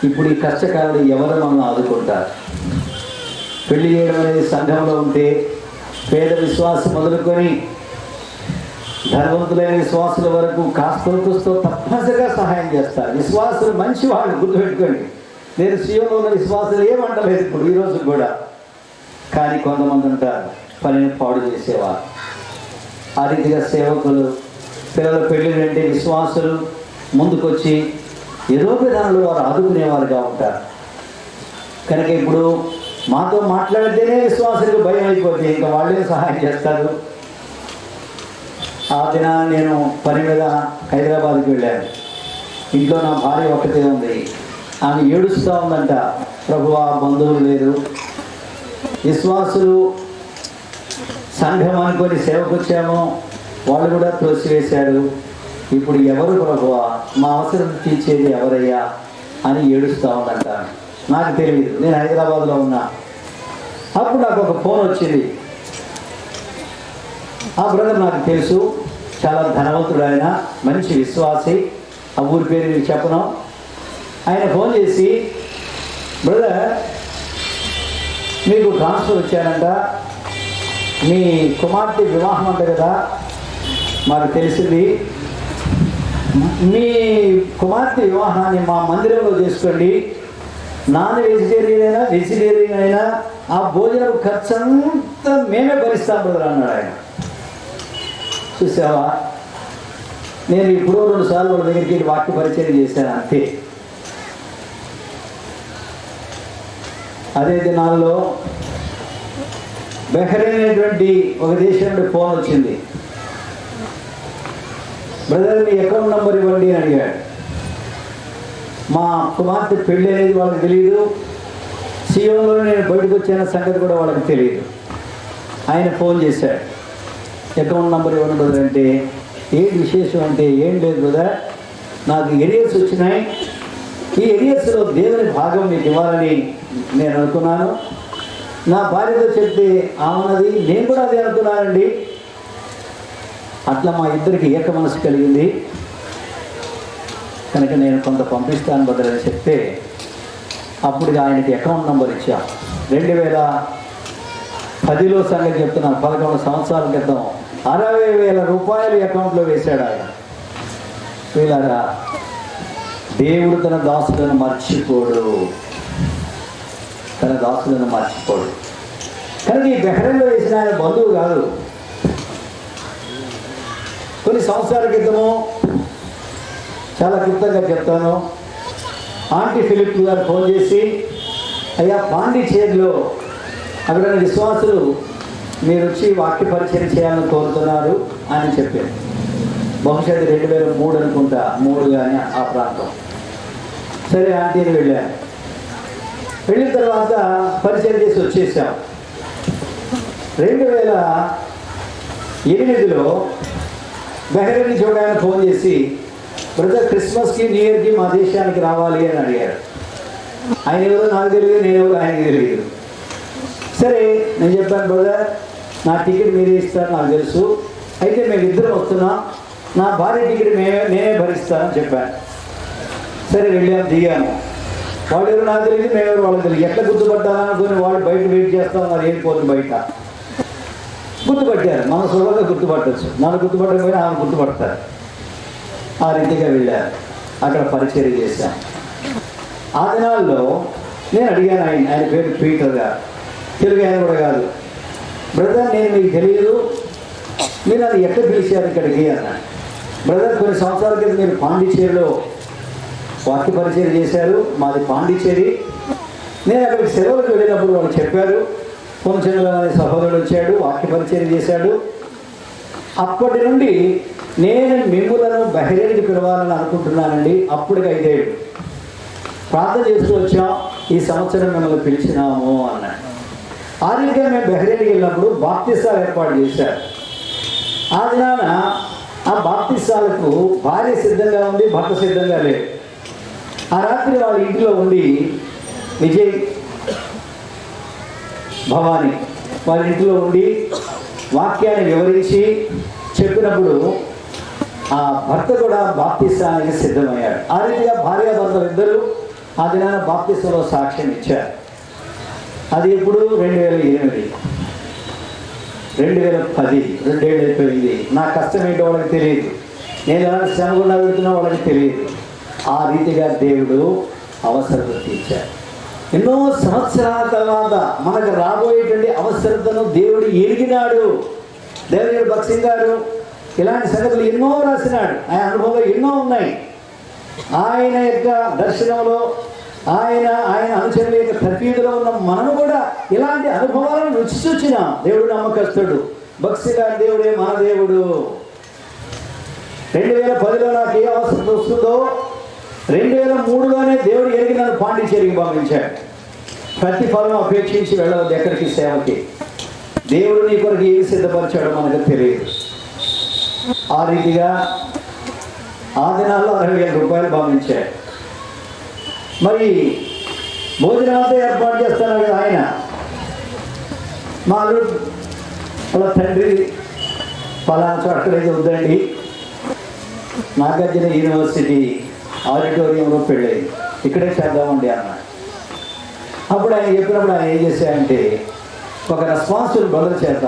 ఇప్పుడు ఈ కష్టకాలంలో ఎవరు మనల్ని ఆదుకుంటారు? పెళ్లి చేయడం అనేది సంఘంలో ఉంటే పేద విశ్వాసం మొదలుకొని ధనవంతులైన విశ్వాసుల వరకు కాస్తో తప్పనిసరిగా సహాయం చేస్తారు. విశ్వాసులు మంచి వాళ్ళు, గుర్తుపెట్టుకోండి. నేను సీఎంలో ఉన్న విశ్వాసులు ఏమంటలేదు ఇప్పుడు ఈ రోజు కూడా. కానీ కొంతమంది ఉంటారు పనిని పాడు చేసేవారు. ఆ రీతిగా సేవకులు, పిల్లల పెళ్ళిళ్ళంటే విశ్వాసులు ముందుకొచ్చి ఏదో విధానంలో వారు ఆదుకునేవారుగా ఉంటారు. కనుక ఇప్పుడు మాతో మాట్లాడితేనే విశ్వాసులకు భయం అయిపోతే ఇంకా వాళ్ళే సహాయం చేస్తారు. ఆ దిన నేను పని మీద హైదరాబాద్కి వెళ్ళాను. ఇంట్లో నా భార్య ఒక్కతే ఉంది. ఆమె ఏడుస్తూ ఉందంట, ప్రభువా బంధువులు లేరు, విశ్వాసులు సంఘం అనుకొని సేవకు వచ్చాము, వాళ్ళు కూడా త్రోసివేశారు. ఇప్పుడు ఎవరు ప్రభువా, మా అవసరం తీర్చేది ఎవరయ్యా అని ఏడుస్తూ ఉందంట. నాకు తెలియదు, నేను హైదరాబాద్లో ఉన్నా. అప్పుడు నాకు ఒక ఫోన్ వచ్చింది. ఆ బ్రదర్ నాకు తెలుసు, చాలా ధనవంతుడు, ఆయన మంచి విశ్వాసి. ఆ ఊరి పేరు మీకు చెప్పను. ఆయన ఫోన్ చేసి, బ్రదర్ మీకు ట్రాన్స్ఫర్ వచ్చానంట, మీ కుమార్తె వివాహం అంట కదా, మాకు తెలిసింది. మీ కుమార్తె వివాహాన్ని మా మందిరంలో చేసుకోండి, నాన్ వెజిటేరియన్ అయినా ఆ భోజనం ఖర్చు అంతా మేమే భరిస్తాం బ్రదర్ అన్నాడు ఆయన. చూసావా, నేను ఇప్పుడు 2 సార్లు వాళ్ళ దగ్గరికి వాక్య పరిచయం చేశాను అంతే. అదే దినాల్లో బహ్రెయిన్ అనేటువంటి ఒక దేశం నుండి ఫోన్ వచ్చింది. బ్రదర్ మీ అకౌంట్ నెంబర్ ఇవ్వండి అని అడిగాడు. మా కుమార్తె పెళ్ళి అనేది వాళ్ళకి తెలియదు, సీఎంలో నేను బయటకు వచ్చాన సంగతి కూడా వాళ్ళకి తెలియదు. ఆయన ఫోన్ చేశాడు, అకౌంట్ నెంబర్ ఇవ్వండి బ్రదర్ అంటే, ఏంటి విశేషం అంటే, ఏం లేదు బ్రదర్, నాకు ఏరియర్స్ వచ్చినాయి, ఈ ఏరియర్స్లో దేవుని భాగం మీకు ఇవ్వాలని నేను అనుకున్నాను. నా భార్యతో చెప్తే ఆమెనది, నేను కూడా అదే అనుకున్నానండి, అట్లా మా ఇద్దరికి ఏక మనసు కలిగింది కనుక నేను కొంత పంపిస్తాను బదులని చెప్తే అప్పుడు ఆయనకి అకౌంట్ నెంబర్ ఇచ్చా. 2010లో సంగతి చెప్తున్నాను, 11 సంవత్సరాల క్రితం 60,000 రూపాయలు అకౌంట్లో వేశాడు ఆయన. వీళ్ళగా దేవుడు తన దాసులను మర్చిపోడు, తన దాసులను మర్చిపోడు. కానీ ఈ బెహ్రెన్లో వేసిన ఆయన బంధువు కాదు. కొన్ని సంవత్సరాల క్రితము, చాలా క్లుప్తంగా చెప్తాను, ఆంటీ ఫిలిప్ గారు ఫోన్ చేసి, అయ్యా పాండిచేరిలో అక్కడ విశ్వాసులు మీరు వచ్చి వాక్య పరిచయం చేయాలని కోరుతున్నారు అని చెప్పారు. బహుశా 2003 అనుకుంటా, 3 కానీ ఆ ప్రాంతం. సరే ఆంటీని వెళ్ళాను. వెళ్ళిన తర్వాత పరిచయం చేసి వచ్చేసాం. 2008లో బెహ్రెన్ నుంచి ఒక ఆయన ఫోన్ చేసి, బ్రదర్ క్రిస్మస్కి న్యూ ఇయర్కి మా దేశానికి రావాలి అని అడిగారు. ఆయన ఎవరో నాకు తెలియదు, నేను ఎవరో ఆయనకి తెలియదు. సరే నేను చెప్పాను, బ్రదర్ నా టికెట్ మీరే ఇస్తారు నాకు తెలుసు, అయితే మేము ఇద్దరం వస్తున్నాం, నా భార్య టికెట్ నేనే భరిస్తానని చెప్పాను. సరే వెళ్ళాము, దిగాము. వాళ్ళు ఎవరు నాకు తెలియదు, మేమెవరు వాళ్ళకి తెలియదు. ఎట్లా గుర్తుపట్టాలనుకుని వాళ్ళు బయట వెయిట్ చేస్తాం, అది ఎయిర్పోర్ట్ బయట గుర్తుపట్టారు. మన సులభంగా గుర్తుపట్టచ్చు, నన్ను గుర్తుపట్టకపోయినా ఆమె గుర్తుపడతారు. ఆ రీతిగా వెళ్ళారు, అక్కడ పరిచయం చేశాను. ఆ దినాల్లో నేను అడిగాను, ఆయన పేరు పీటర్ గారు, తెలుగు ఆయన కూడా కాదు. బ్రదర్ నేను మీకు తెలియదు, మీరు నన్ను ఎక్కడ పిలిచారు ఇక్కడికి అన్నాను. బ్రదర్ కొన్ని సంవత్సరాల క్రితం మీరు పాండిచేరిలో వాక్య పరిచయం చేశారు, మాది పాండిచేరి. నేను అక్కడికి సెలవులకు వెళ్ళినప్పుడు వాళ్ళు చెప్పారు, కొంచెంలో సహోదరుడు వచ్చాడు, వాక్య పరిచయం చేశాడు. అప్పటి నుండి నేను మిమ్ములను బెహ్రెన్కి పిలవాలని అనుకుంటున్నానండి. అప్పటికి 5 ఏళ్ళు ప్రార్థన చేస్తూ వచ్చాం, ఈ సంవత్సరం మిమ్మల్ని పిలిచినాము అన్నాడు. ఆ రీతిగా మేము బెహ్రెన్కి వెళ్ళినప్పుడు బాప్తిసాలు ఏర్పాటు చేశారు. ఆ దినాన ఆ బాప్తిసాలకు భార్య సిద్ధంగా ఉంది, భర్త సిద్ధంగా లేదు. ఆ రాత్రి వాళ్ళ ఇంటిలో ఉండి విజయ్, భవాని వాళ్ళ ఇంటిలో ఉండి వాక్యాన్ని వివరించి చెప్పినప్పుడు ఆ భర్త కూడా బాప్తిసానికి సిద్ధమయ్యాడు. ఆ రీతిగా భార్యాభర్తలు ఇద్దరు ఆ దినాన బాప్తిసంలో సాక్ష్యం ఇచ్చారు. అది ఇప్పుడు 2008, 2010, 2 ఏళ్ళు అయిపోయింది. నా కష్టం ఏంటో వాళ్ళకి తెలియదు, నేను ఎలాంటి శ్రమ గుండా వెళ్తున్నా వాళ్ళకి తెలియదు. ఆ రీతిగా దేవుడు అవసరత తీర్చాడు. ఎన్నో సంవత్సరాల తర్వాత మనకు రాబోయేటువంటి అవసరతను దేవుడు ఎరిగినాడు. దేవదేవుడు భక్సింగ్ గారు ఇలాంటి సంగతులు ఎన్నో రాసినాడు. ఆయన అనుభవంలో ఎన్నో ఉన్నాయి. ఆయన యొక్క దర్శనంలో, ఆయన అనుచరుల యొక్క తర్ఫీదులో ఉన్న మనము కూడా ఇలాంటి అనుభవాలను రుచి చూచినాం. దేవుడు నమ్మకస్తుడు. భక్సింగ్ గారి దేవుడే మన దేవుడు. 2010లో నాకు ఏ అవసరం వస్తుందో 2003లోనే దేవుడు ఎరిగి నన్ను పాండిచేరికి పంపించాడు. ప్రతిఫలం అపేక్షించి వెళ్ళవద్దు ఎక్కడికి, సేవకి. దేవుడు నీ కొరకు ఏమి సిద్ధపరిచాడో మనకు తెలియదు. ఆ రీతిగా ఆ దినాల్లో 60,000 రూపాయలు పంపించాడు. మరి భోజనం అంతా ఏర్పాటు చేస్తాను కదా ఆయన. మా అల్లుడు వాళ్ళ తండ్రి పలానా చోట అక్కడైతే వద్దండి, నాగార్జున యూనివర్సిటీ ఆడిటోరియంలో పెళ్ళయింది, ఇక్కడే చేద్దామండి అన్నాడు. అప్పుడు ఆయన చెప్పినప్పుడు ఆయన ఏం చేశాడంటే ఒక రెస్పాన్సిబుల్ బ్రదర్ చేత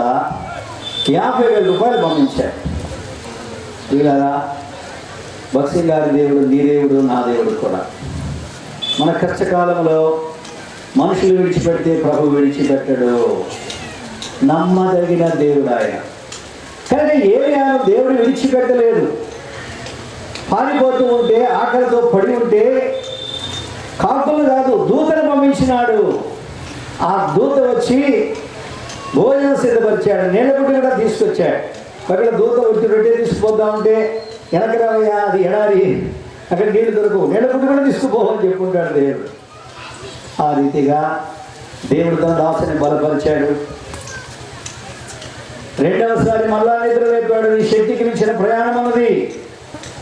50,000 రూపాయలు పంపించాడు. వీళ్ళరా భక్సింగ్ గారి దేవుడు నీ దేవుడు, నా దేవుడు కూడా. మన కష్టకాలంలో మనుషులు విడిచిపెడితే ప్రభు విడిచిపెట్టడు. నమ్మదగిన దేవుడు ఆయన. కానీ ఏలియాను దేవుడు విడిచిపెట్టలేదు. పారిపోతూ ఉంటే, ఆకలితో పడి ఉంటే కాకులు కాదు దూతను పంపించినాడు. ఆ దూత వచ్చి భోజనం సిద్ధపరిచాడు, నీళ్ళ బుడ్డి కూడా తీసుకొచ్చాడు. అక్కడ దూత వచ్చి రొట్టె తీసుకుపోద్దామంటే వెనకరావయ్యా అది ఎడారి, అక్కడ నీళ్లు దొరకవు, నీళ్ళ బుడ్డి కూడా తీసుకుపోవని చెప్పుకుంటాడు దేవుడు. ఆ రీతిగా దేవుడు తన దాసుని బలపరిచాడు. రెండవసారి మళ్ళా నిద్ర లేపాడు. నీ శక్తికి మించిన ప్రయాణం అన్నది,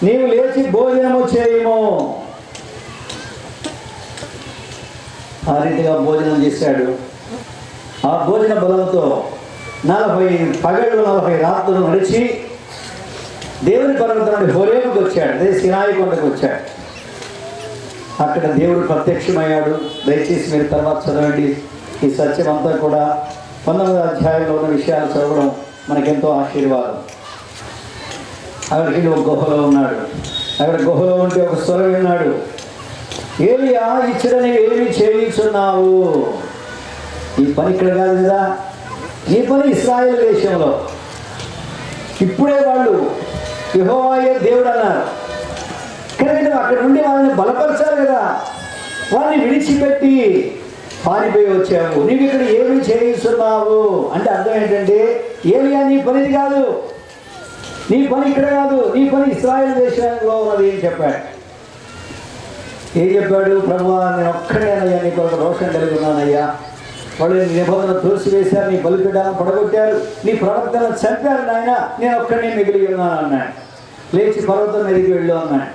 నీవు లేచి భోజనము చేయము. ఆ రీతిగా భోజనం చేశాడు. ఆ భోజన బలంతో 40 పగళ్ళు 40 రాత్రులు నడిచి దేవుని పర్వతం నుండి హోరేబుకి వచ్చాడు, అదే సినాయి కొండకు వచ్చాడు. అక్కడ దేవుడు ప్రత్యక్షమయ్యాడు. దయచేసి మీరు తర్వాత చదవండి. ఈ సత్యం అంతా కూడా 19వ అధ్యాయంలో ఉన్న విషయాలు చదవడం మనకెంతో ఆశీర్వాదం. అక్కడికి ఒక గుహలో ఉన్నాడు. అక్కడ గుహలో ఉంటే ఒక స్వరం విన్నాడు, ఏలియా ఇచ్చిన నీవు ఏమి చేయించున్నావు? ఈ పని ఇక్కడ కాదు కదా, ఈ పని ఇశ్రాయేలు దేశంలో. ఇప్పుడే వాళ్ళు యెహోవాయే దేవుడు అన్నారు. కానీ నువ్వు అక్కడ నుండి వాళ్ళని బలపరచాలి కదా, వాళ్ళని విడిచిపెట్టి పారిపోయి వచ్చావు. నీవు ఇక్కడ ఏమి చేయిస్తున్నావు అంటే అర్థం ఏంటంటే, ఏలియా నీ పనిది కాదు, నీ పని ఇక్కడ కాదు, నీ పని ఇశ్రాయేలు దేశంలో ఉన్నది అని చెప్పాడు. ఏం చెప్పాడు? ప్రభువా, నేను ఒక్కడేనయ్యా, నీ కొరకు రోషం కలిగి ఉన్నానయ్యా. వాళ్ళు నీ నిబంధన తోసివేశారు, నీ బలిపీఠాలను పడగొట్టారు, నీ ప్రవక్తలను చంపారు నాయన, నేను ఒక్కడే మిగిలి ఉన్నాను అన్నాడు. లేచి పర్వతం మీదకి వెళ్ళు అన్నాడు.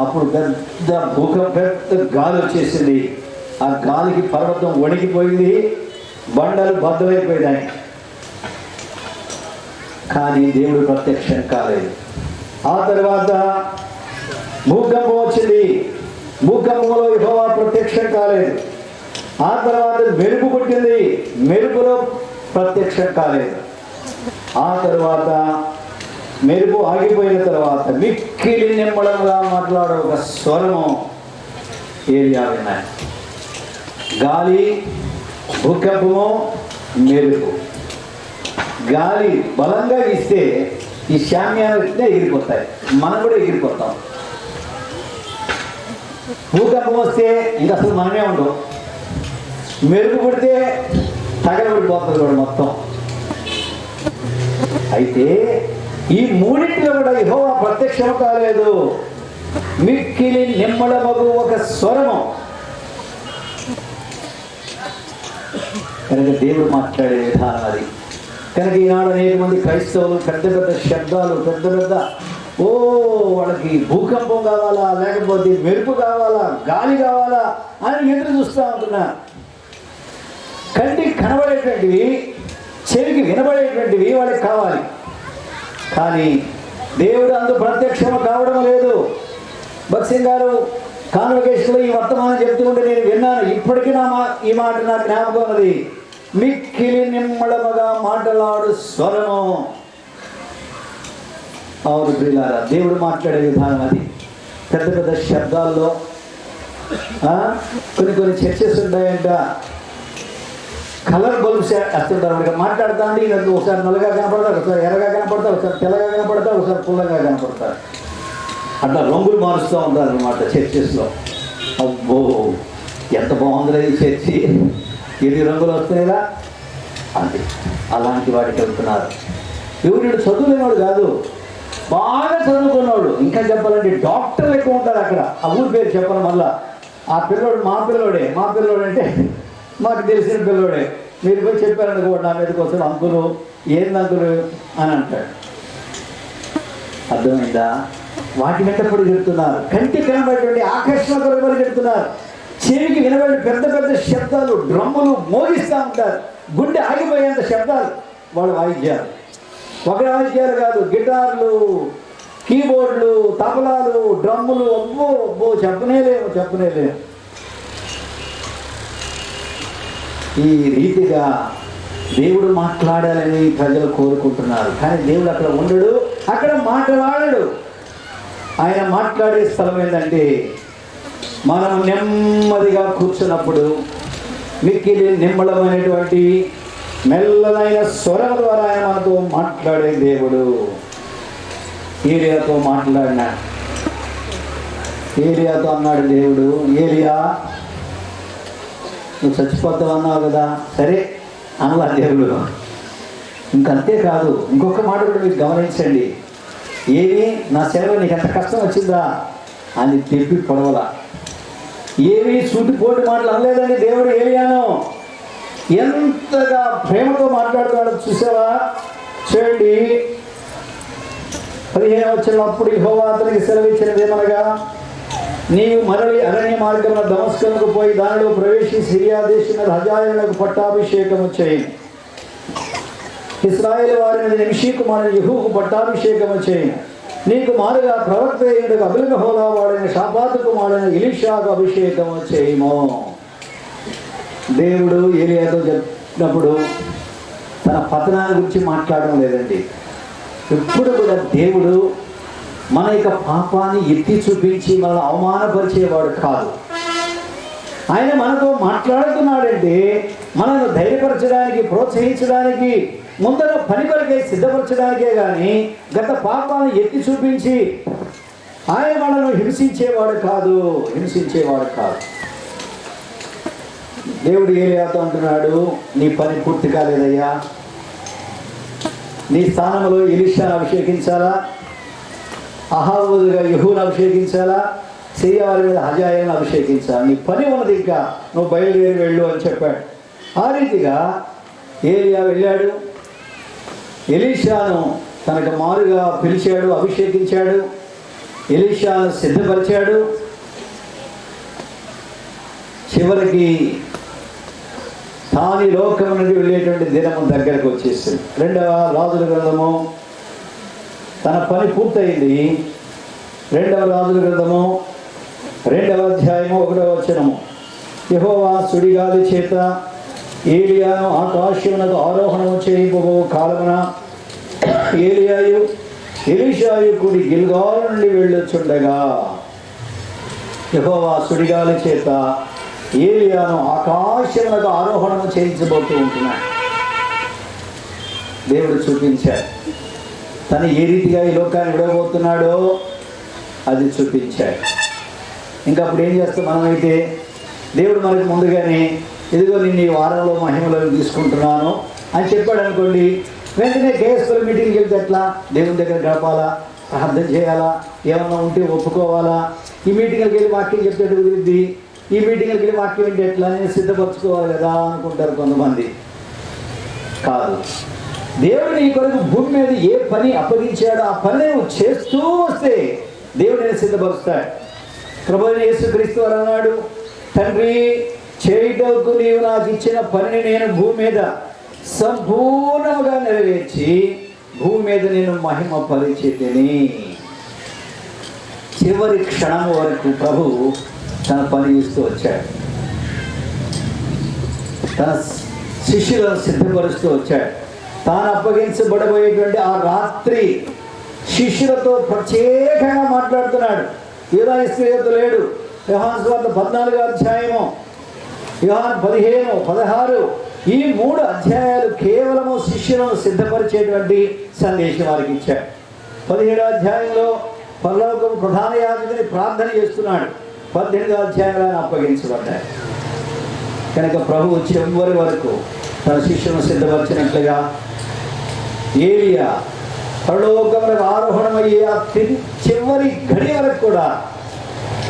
అప్పుడు పెద్ద పెద్ద గాలి వచ్చేసింది. ఆ గాలికి పర్వతం వణికిపోయింది, బండలు బద్దలైపోయినాయి. కానీ దేవుడు ప్రత్యక్షం కాలేదు. ఆ తర్వాత భూకంపం వచ్చింది. భూకంపంలో యెహోవా ప్రత్యక్షం కాలేదు. ఆ తర్వాత మెరుపు పుట్టింది, మెరుపులో ప్రత్యక్షం కాలేదు. ఆ తర్వాత మెరుపు ఆగిపోయిన తర్వాత మిక్కిలి నిమ్మడంగా మాట్లాడే ఒక స్వరము ఏలియా విన్నాడు. గాలి, భూకంపము, మెరుపు. గాలి బలంగా ఇస్తే ఈ శామ్యాలు ఎగిరిపోతాయి, మనం కూడా ఎగిరిపోతాం. భూకంపం వస్తే ఇంకా అసలు మనమే ఉండవు. మెరుపు పుడితే తగలబడిపోతుంది కూడా మొత్తం. అయితే ఈ మూడింటిలో కూడా యెహోవా ప్రత్యక్షం కాలేదు. మిక్కిలి నిమ్మడమగు ఒక స్వరము. కనుక దేవుడు మాట్లాడే విధానం అది. కనుక ఈనాడు అనేక మంది క్రైస్తవులు పెద్ద పెద్ద శబ్దాలు, పెద్ద పెద్ద వాళ్ళకి భూకంపం కావాలా, లేకపోతే మెరుపు కావాలా, గాలి కావాలా అని ఎదురు చూస్తూ ఉంటున్నారు. కంటికి కనబడేటువంటివి, చెవికి వినబడేటువంటివి వాళ్ళకి కావాలి. కానీ దేవుడు అందు ప్రత్యక్షం కావడం లేదు. భక్సింగ్ గారు కాన్వకేషన్లో ఈ వర్తమానం చెప్తుంటే నేను విన్నాను. ఇప్పటికీ ఈ మాట నా జ్ఞాపకం ఉన్నది. మిక్కిలి నిమ్మళముగా మాట్లాడు స్వరము. అవును ప్రియులారా, దేవుడు మాట్లాడే విధానం అది. పెద్ద పెద్ద శబ్దాల్లో కొన్ని చర్చెస్ ఉంటాయంట. కలర్ బల్బ్స్ వేస్తుంటారు. అక్కడ మాట్లాడుతా అండి, ఒకసారి నల్లగా కనపడతారు, ఒకసారి ఎర్రగా కనపడతారు, ఒకసారి తెల్లగా కనపడతారు, ఒకసారి పుల్లగా కనపడతారు. అట్లా రంగులు మారుస్తూ ఉంటారు అన్నమాట చర్చెస్లో. అబ్బో, ఎంత బాగుంది ఈ చర్చి, ఎన్ని రంగులు వస్తున్నాయిలా అది. అలాంటి వాటికి వెళ్తున్నారు. ఎవరు చదువులేనివాడు కాదు, బాగా చదువుకున్నాడు. ఇంకా చెప్పాలంటే డాక్టర్లు ఎక్కువ ఉంటారు అక్కడ. ఆ ఊరి పేరు చెప్పను మళ్ళా. ఆ పిల్లోడు మా పిల్లోడు అంటే మాకు తెలిసిన పిల్లోడే. మీరు పోయి చెప్పారనుకోండి నా మీదకి వస్తారు, అంకులు ఏంది అంకులు అని అంటాడు. అర్థమైందా? వాటి వెంటప్పుడు చెప్తున్నారు. కంటికి కనబడేటువంటి ఆకర్షణ కొరకు చెప్తున్నారు. చెవికి వినబడి పెద్ద పెద్ద శబ్దాలు, డ్రమ్ములు మోగిస్తూ ఉంటారు. గుండె ఆగిపోయేంత శబ్దాలు వాళ్ళు వాయిద్యాలు. ఒకటి వాయిద్యాలు కాదు, గిటార్లు, కీబోర్డులు, తబలాలు, డ్రమ్ములు. అబ్బో చెప్పనేలేము. ఈ రీతిగా దేవుడు మాట్లాడాలని ప్రజలు కోరుకుంటున్నారు. కానీ దేవుడు అక్కడ ఉండడు, అక్కడ మాట్లాడడు. ఆయన మాట్లాడే స్థలం ఏంటంటే మనం నెమ్మదిగా కూర్చున్నప్పుడు మిక్కిలి నిమ్మళమైనటువంటి మెల్లదైన స్వరం ద్వారా ఆయన మనతో మాట్లాడే దేవుడు. ఏలియాతో మాట్లాడినాడు. ఏలియాతో అన్నాడు దేవుడు, ఏలియా నువ్వు చచ్చిపోతావు అన్నావు కదా, సరే అన్నా దేవుడు. ఇంకంతే కాదు, ఇంకొక మాట కూడా మీరు గమనించండి. ఏమి నా సేవలో నీకు ఎంత కష్టం వచ్చిందా అని తెప్పి పొడవల. ఏమి సూటిపోటు మాటలు అనలేదని దేవుడు ఏలియాను ఎంతగా ప్రేమతో మాట్లాడుతున్నాడో చూసావా? చూడండి 15వ వచనం. అప్పుడు యెహోవా అతనికి సెలవిచ్చినది ఏమనగా, నీవు మరలి అరణ్య మార్గమున దమస్కమునకు పోయి దానిలో ప్రవేశించి సిరియా దేశం మీద హజాయేలునకు పట్టాభిషేకము చేయి. ఇశ్రాయేలు వారి మీద నిమిషీ కుమారుని యెహూకు పట్టాభిషేకము చేయను. నీకు మారుగా ప్రవక్త అయినకు అబీమహోలా వాడైన షాపాతు కుమారుడైన ఎలీషాకు అభిషేకము చేయము. దేవుడు ఏలియాతో చెప్పినప్పుడు తన పతనాన్ని గురించి మాట్లాడడం లేదండి. ఎప్పుడు కూడా దేవుడు మన యొక్క పాపాన్ని ఎత్తి చూపించి మనల్ని అవమానపరిచేవాడు కాదు. ఆయన మనతో మాట్లాడుతున్నాడంటే మనల్ని ధైర్యపరచడానికి, ప్రోత్సహించడానికి, ముందర పని కొరకై సిద్ధపరచడానికే కానీ గత పాపాలను ఎత్తి చూపించి ఆయన మనల్ని హింసించేవాడు కాదు. దేవుడు ఏలియాతో అంటున్నాడు, నీ పని పూర్తి కాలేదయ్యా, నీ స్థానంలో ఎలీషాను అభిషేకించాలా, అహాబుగా యెహూను అభిషేకించాలా, సిరియా వారి మీద హజాయేలును అభిషేకించాలి, నీ పని ఉన్నది, ఇంకా నువ్వు బయలుదేరి వెళ్ళు అని చెప్పాడు. ఆ రీతిగా ఏలియా వెళ్ళాడు. ఎలీషాను తనకు మారుగా పిలిచాడు, అభిషేకించాడు, ఎలీషాను సిద్ధపరిచాడు. చివరికి తాని లోకం నుండి వెళ్ళేటువంటి దినము దగ్గరకు వచ్చేసింది. 2వ రాజుల గ్రంథము తన పని పూర్తయింది. 2వ రాజుల గ్రంథము 2వ అధ్యాయము 1వ వచనము. యెహోవా సుడిగాలి చేత ఏలియాను ఆకాశమునకు ఆరోహణము చేయబో కాలమున ఏలియాయు ఎలీషాయు కూడి గిల్గాలు నుండి వెళ్ళొచ్చుండగా యెహోవా సుడిగాలి చేత ఏలియాను ఆకాశమునకు ఆరోహణము చేయించబోతూ ఉంటున్నాడు. దేవుడు చూపించాడు తను ఏ రీతిగా ఈ లోకాన్ని విడవబోతున్నాడో అది చూపించాడు. ఇంకా అప్పుడు ఏం చేస్తాం మనమైతే, దేవుడు మనకి ముందుగానే ఇదిగో నేను ఈ వారంలో మహిమలను తీసుకుంటున్నాను అని చెప్పాడు అనుకోండి, వెంటనే కేఎస్ఎల్ మీటింగ్కి వెళ్తే ఎట్లా, దేవుని దగ్గర గడపాలా, ప్రార్థన చేయాలా, ఏమన్నా ఉంటే ఒప్పుకోవాలా, ఈ మీటింగ్కి వెళ్ళి వాక్యం చెప్తే కుదిరిద్ది, ఈ మీటింగ్కి వెళ్ళి వాక్యం ఏంటి ఎట్లా నేను సిద్ధపరచుకోవాలి కదా అనుకుంటారు కొంతమంది. కాదు, దేవుడు నీ కొరకు భూమి మీద ఏ పని అప్పగించాడో ఆ పని నువ్వు చేస్తూ వస్తే దేవుడు నేను సిద్ధపరుస్తాడు. ప్రభువైన యేసుక్రీస్తు వారు అన్నాడు, తండ్రి చేయటకు నీవు నాకు ఇచ్చిన పనిని నేను భూమి మీద సంపూర్ణంగా నెరవేర్చి భూమి మీద నేను మహిమ పరిచేతిని. చివరి క్షణం వరకు ప్రభు తన పని చేస్తూ వచ్చాడు, తన శిష్యులను సిద్ధపరుస్తూ వచ్చాడు. తాను అప్పగించబడబోయేటువంటి ఆ రాత్రి శిష్యులతో ప్రత్యేకంగా మాట్లాడుతున్నాడు. యూదా ఇస్కరియోతు లేడు. యోహాను సువార్త 14వ అధ్యాయము, యోహాను 15, 16 ఈ 3 అధ్యాయాలు కేవలము శిష్యులను సిద్ధపరిచేటువంటి సందేశం వారికి ఇచ్చాడు. 17వ అధ్యాయంలో పరలోకం ప్రధాన యాజకుని ప్రార్థన చేస్తున్నాడు. 18వ అధ్యాయంలో ఆయన అప్పగించబడ్డాడు. కనుక ప్రభువు చివరి వరకు తన శిష్యులను సిద్ధపరిచినట్లుగా ఏలియా పరలోకములకు ఆరోహణమయ్యే ఆ చివరి గడి వరకు కూడా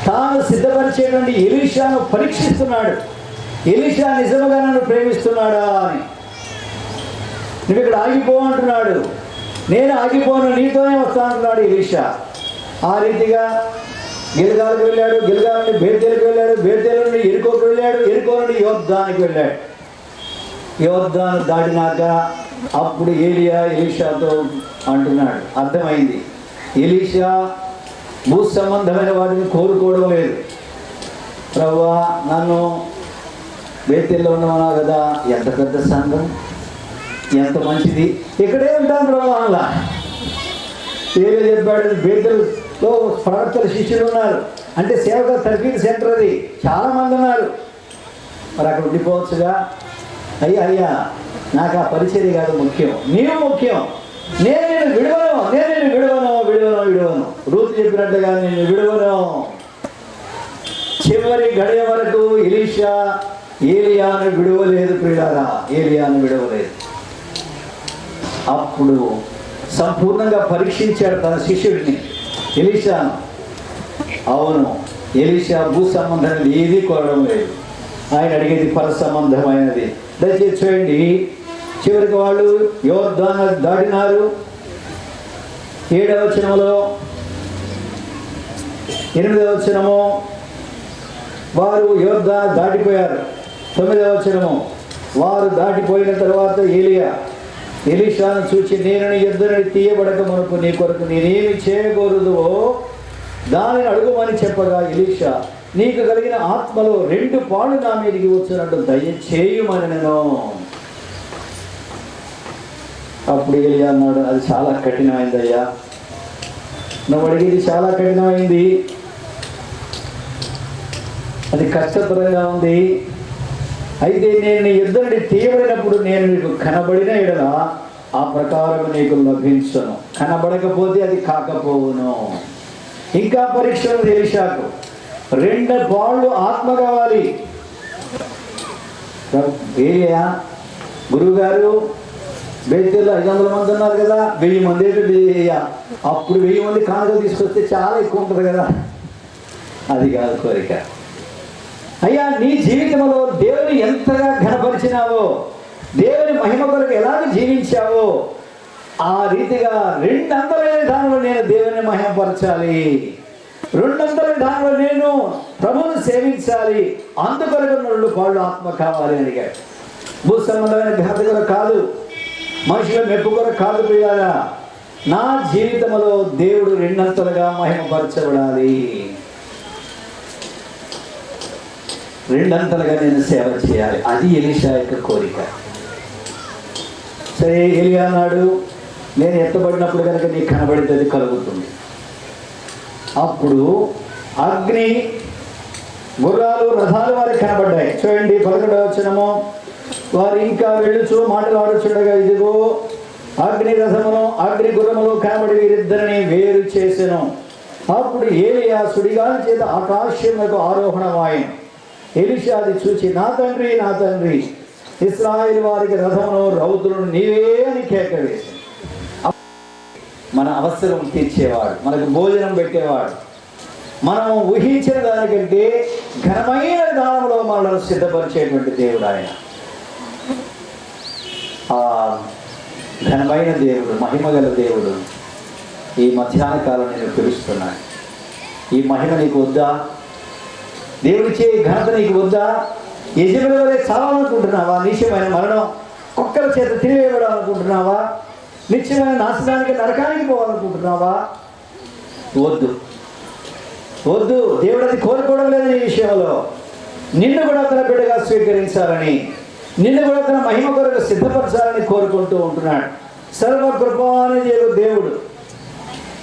తాను సిద్ధపరిచేటువంటి ఎలీషాను పరీక్షిస్తున్నాడు. ఎలీషా నిజముగా నన్ను ప్రేమిస్తున్నాడా అని. నువ్వు ఇక్కడ ఆగిపో అంటున్నాడు, నేను ఆగిపోను, నీతోనే వస్తానంటున్నాడు ఎలీషా. ఆ రీతిగా గిల్గాలకు వెళ్ళాడు, గిల్గాల నుండి బేతేలుకు వెళ్ళాడు, బేతేలు నుండి ఎరుకోకు వెళ్ళాడు, ఎరుకో నుండి యోర్దానికి వెళ్ళాడు. యోర్దాను దాటినాక అప్పుడు ఏలియా ఎలీషాతో అంటున్నాడు, అర్థమైంది ఎలీషా భూ సంబంధమైన వాటిని కోరుకోవడం లేదు. ప్రభువా నన్ను బేతేల్లో ఉన్నామన్నా కదా, ఎంత పెద్ద సంఘం, ఎంత మంచిది, ఇక్కడే ఉంటాను ప్రభు అలా ఏలియా చెప్పాడు. బేతేలులో ప్రవక్తల శిష్యులు ఉన్నారు, అంటే సేవక తరఫీదు సెంటర్ అది, చాలామంది ఉన్నారు, మరి అక్కడ ఉండిపోవచ్చుగా. అయ్యా నాకు ఆ పరిచర్య కాదు ముఖ్యం, నీవు ముఖ్యం, నేను విడవను. రూతు చెప్పినట్టుగా నేను విడవను. చివరి గడియ వరకు ఎలీషా ఏలియాను విడవలేదు. ప్రియులారా, ఏలియాను విడవలేదు. అప్పుడు సంపూర్ణంగా పరీక్షించాడు తన శిష్యుడిని ఎలీషాను. అవును, ఎలీషా భూ సంబంధం ఏది కోరడం లేదు, ఆయన అడిగేది పర సంబంధమైనది. దయచేసి చూడండి, చివరికి వాళ్ళు యోర్దాను దాటినారు. 7వ వచనంలో, 8వ వచనము వారు యోర్దాను దాటిపోయారు. 9వ వచనము వారు దాటిపోయిన తర్వాత ఏలియా ఎలీషాను చూచి, నేను నీ యొద్ద తీయబడక మునుపు నీ కొరకు నేనేమి చేయకూడదువో దానిని అడుగుమని చెప్పగా, ఎలీషా, నీకు కలిగిన ఆత్మలో 2 పాళ్ళు నా మీదికి వచ్చినట్టు దయచేయుమని నేను. అప్పుడు ఏలియా అన్నాడు, అది చాలా కఠినమైందయ్యా, నువ్వు అడిగేది చాలా కఠినమైంది, అది కష్టతరంగా ఉంది. అయితే నేను నీ యుద్ధ నుండి తీయబడినప్పుడు నేను నీకు కనబడిన ఎడల ఆ ప్రకారం నీకు లభించను, కనబడకపోతే అది కాకపోవును. ఇంకా పరీక్ష ఉంది ఎలీషాకు. 2 పాళ్ళు ఆత్మ కావాలి. ఏలియా, గురువు గారు బేతేలో 500 మంది ఉన్నారు కదా, 1000 మంది అప్పుడు 1000 మంది కానుకలు తీసుకొస్తే చాలా ఎక్కువ ఉంటుంది కదా. అది కాదు కోరిక. అయ్యా, నీ జీవితంలో దేవుని ఎంతగా ఘనపరిచినావో, దేవుని మహిమ కొరకు ఎలాగ జీవించావో ఆ రీతిగా 200 దానిలో నేను దేవుని మహిమపరచాలి, 200 దానిలో నేను ప్రభువును సేవించాలి. అందుకొరకు 2 పాళ్ళు ఆత్మ కావాలి అని అడిగాడు. భూ సంబంధమైన ఘనత కొరకు కాదు, మనుషుల మెప్పు కొరకు కాదు ప్రియారా. నా జీవితంలో దేవుడు 200గా మహిమపరచబడాలి, 200గా నేను సేవ చేయాలి. అది ఎలీషా యొక్క కోరిక. సరే, ఏలియా అన్నాడు, నేను ఎత్తబడినప్పుడు కనుక నీకు కనబడితే అది కలుగుతుంది. అప్పుడు అగ్ని, గుర్రాలు, రథాలు వారికి కనబడ్డాయి. చూడండి 11వ వచనము. వారు ఇంకా వెళ్ళుచు మాటలాడుచుండగా, ఇదిగో అగ్ని రథమును అగ్ని గుర్రములు కనబడి వీరిద్దరిని వేరు చేసెను. అప్పుడు ఏలియా సుడిగాలి చేత ఆకాశమునకు ఆరోహణమాయెను. ఎలీషా అది చూచి, నా తండ్రి, నా తండ్రి, ఇశ్రాయేలు వారికి రథమును రౌతులను నీవే అని కేక వేసి, మన అవసరం తీర్చేవాడు, మనకు భోజనం పెట్టేవాడు, మనం ఊహించిన దానికంటే ఘనమైన దానంలో మనల్ని సిద్ధపరిచేటువంటి దేవుడు ఆయన. ఆ ఘనమైన దేవుడు, మహిమగల దేవుడు ఈ మధ్యాహ్న కాలం నేను పిలుస్తున్నాను. ఈ మహిమ నీకు వద్దా? దేవుడిచ్చే ఘనత నీకు వద్దా? యజమాని వలె చావాలనుకుంటున్నావా? నిశ్చయమైన మరణం కుక్కల చేత తిరివేయబడాలనుకుంటున్నావా? నిశ్చయమైన నాశనానికి, నరకానికి పోవాలనుకుంటున్నావా? వద్దు, వద్దు. దేవుడు అది కోరుకోవడం లేదని ఈ విషయంలో. నిన్ను కూడా తన బిడ్డగా స్వీకరించాలని, నిన్ను కూడా తన మహిమ కొరకు సిద్ధపరచాలని కోరుకుంటూ ఉంటున్నాడు. సర్వకృపాని దేవుడు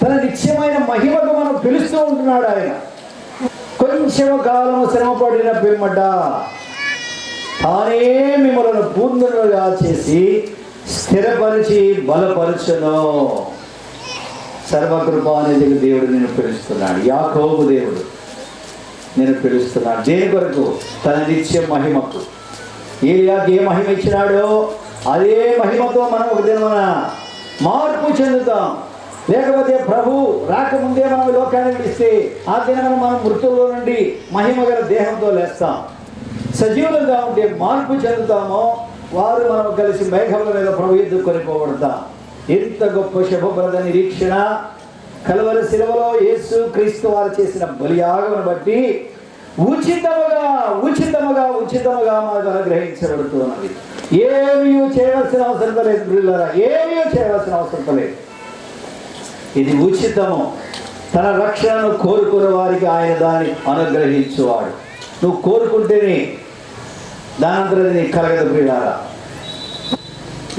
తన నిత్యమైన మహిమకు మనం పిలుస్తూ ఉంటున్నాడు. ఆయన కొంచెం కాలము శ్రమపడిన పిమ్మట తానే మిమ్మల్ని పూర్ణులుగా చేసి స్థిరపరిచి బలపరచును. సర్వకృపానిధికి దేవుడు నేను పిలుస్తున్నాడు. యాకోబు దేవుడు నేను పిలుస్తున్నాడు. దేని కొరకు? తన నిత్య మహిమకు. ఏలియాకి ఏ మహిమ ఇచ్చినాడో అదే మహిమతో మనం ఒక దినమున మార్పు చెందుతాం. లేకపోతే ప్రభు రాకముందే మనం లోకాన్ని విడిస్తే ఆ దినమున మనం మృతుల్లో నుండి మహిమగల దేహంతో లేస్తాం. సజీవులుగా ఉంటే మార్పు చెందుతామో వారు మనం కలిసి మేఘముల మీద ప్రభు ఎద్దు కొనిపోబడతాం. ఎంత గొప్ప శుభప్రద నిరీక్షణ! కలువరి శిలువలో యేసు క్రీస్తు వారు చేసిన బలియాగమును బట్టి ఉచితముగా మనకు అనుగ్రహించబడుతున్నది. ఏమీ చేయవలసిన అవసరం లేదు ప్రియులారా, ఏమీ చేయవలసిన అవసరం లేదు. ఇది ఉచితము. తన రక్షణను కోరుకునే వారికి ఆయన దాన్ని అనుగ్రహించువాడు. నువ్వు కోరుకుంటేనే దానంతరం నీకు కలగదు ప్రియులారా.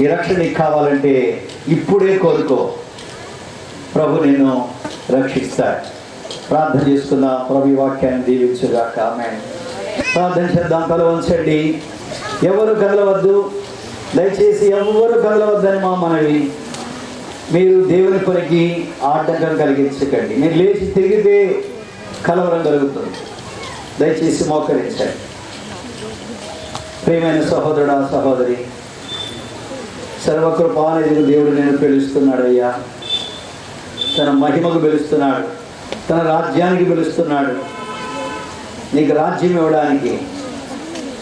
ఈ రక్షణ నీకు కావాలంటే ఇప్పుడే కోరుకో, ప్రభు నిన్ను రక్షిస్తాడు. ప్రార్థన చేసుకుందాం. ప్రభు వాక్యాన్ని దీవించుగాక. ఆమేన్. ప్రార్థన చేద్దాం. తల వంచండి. ఎవరు కదలవద్దు, దయచేసి ఎవరు కదలవద్దని మా మనవి. మీరు దేవుని పనికి ఆటంకం కలిగించకండి. మీరు లేచి తిరిగితే కలవరం కలుగుతుంది. దయచేసి మోకరించండి. ప్రియమైన సహోదరుడా, సహోదరి, సర్వకృపానిధికి దేవుడు నేను పిలుస్తున్నాడు అయ్యా. తన మహిమకు పిలుస్తున్నాడు, తన రాజ్యానికి పిలుస్తున్నాడు. నీకు రాజ్యం ఇవ్వడానికి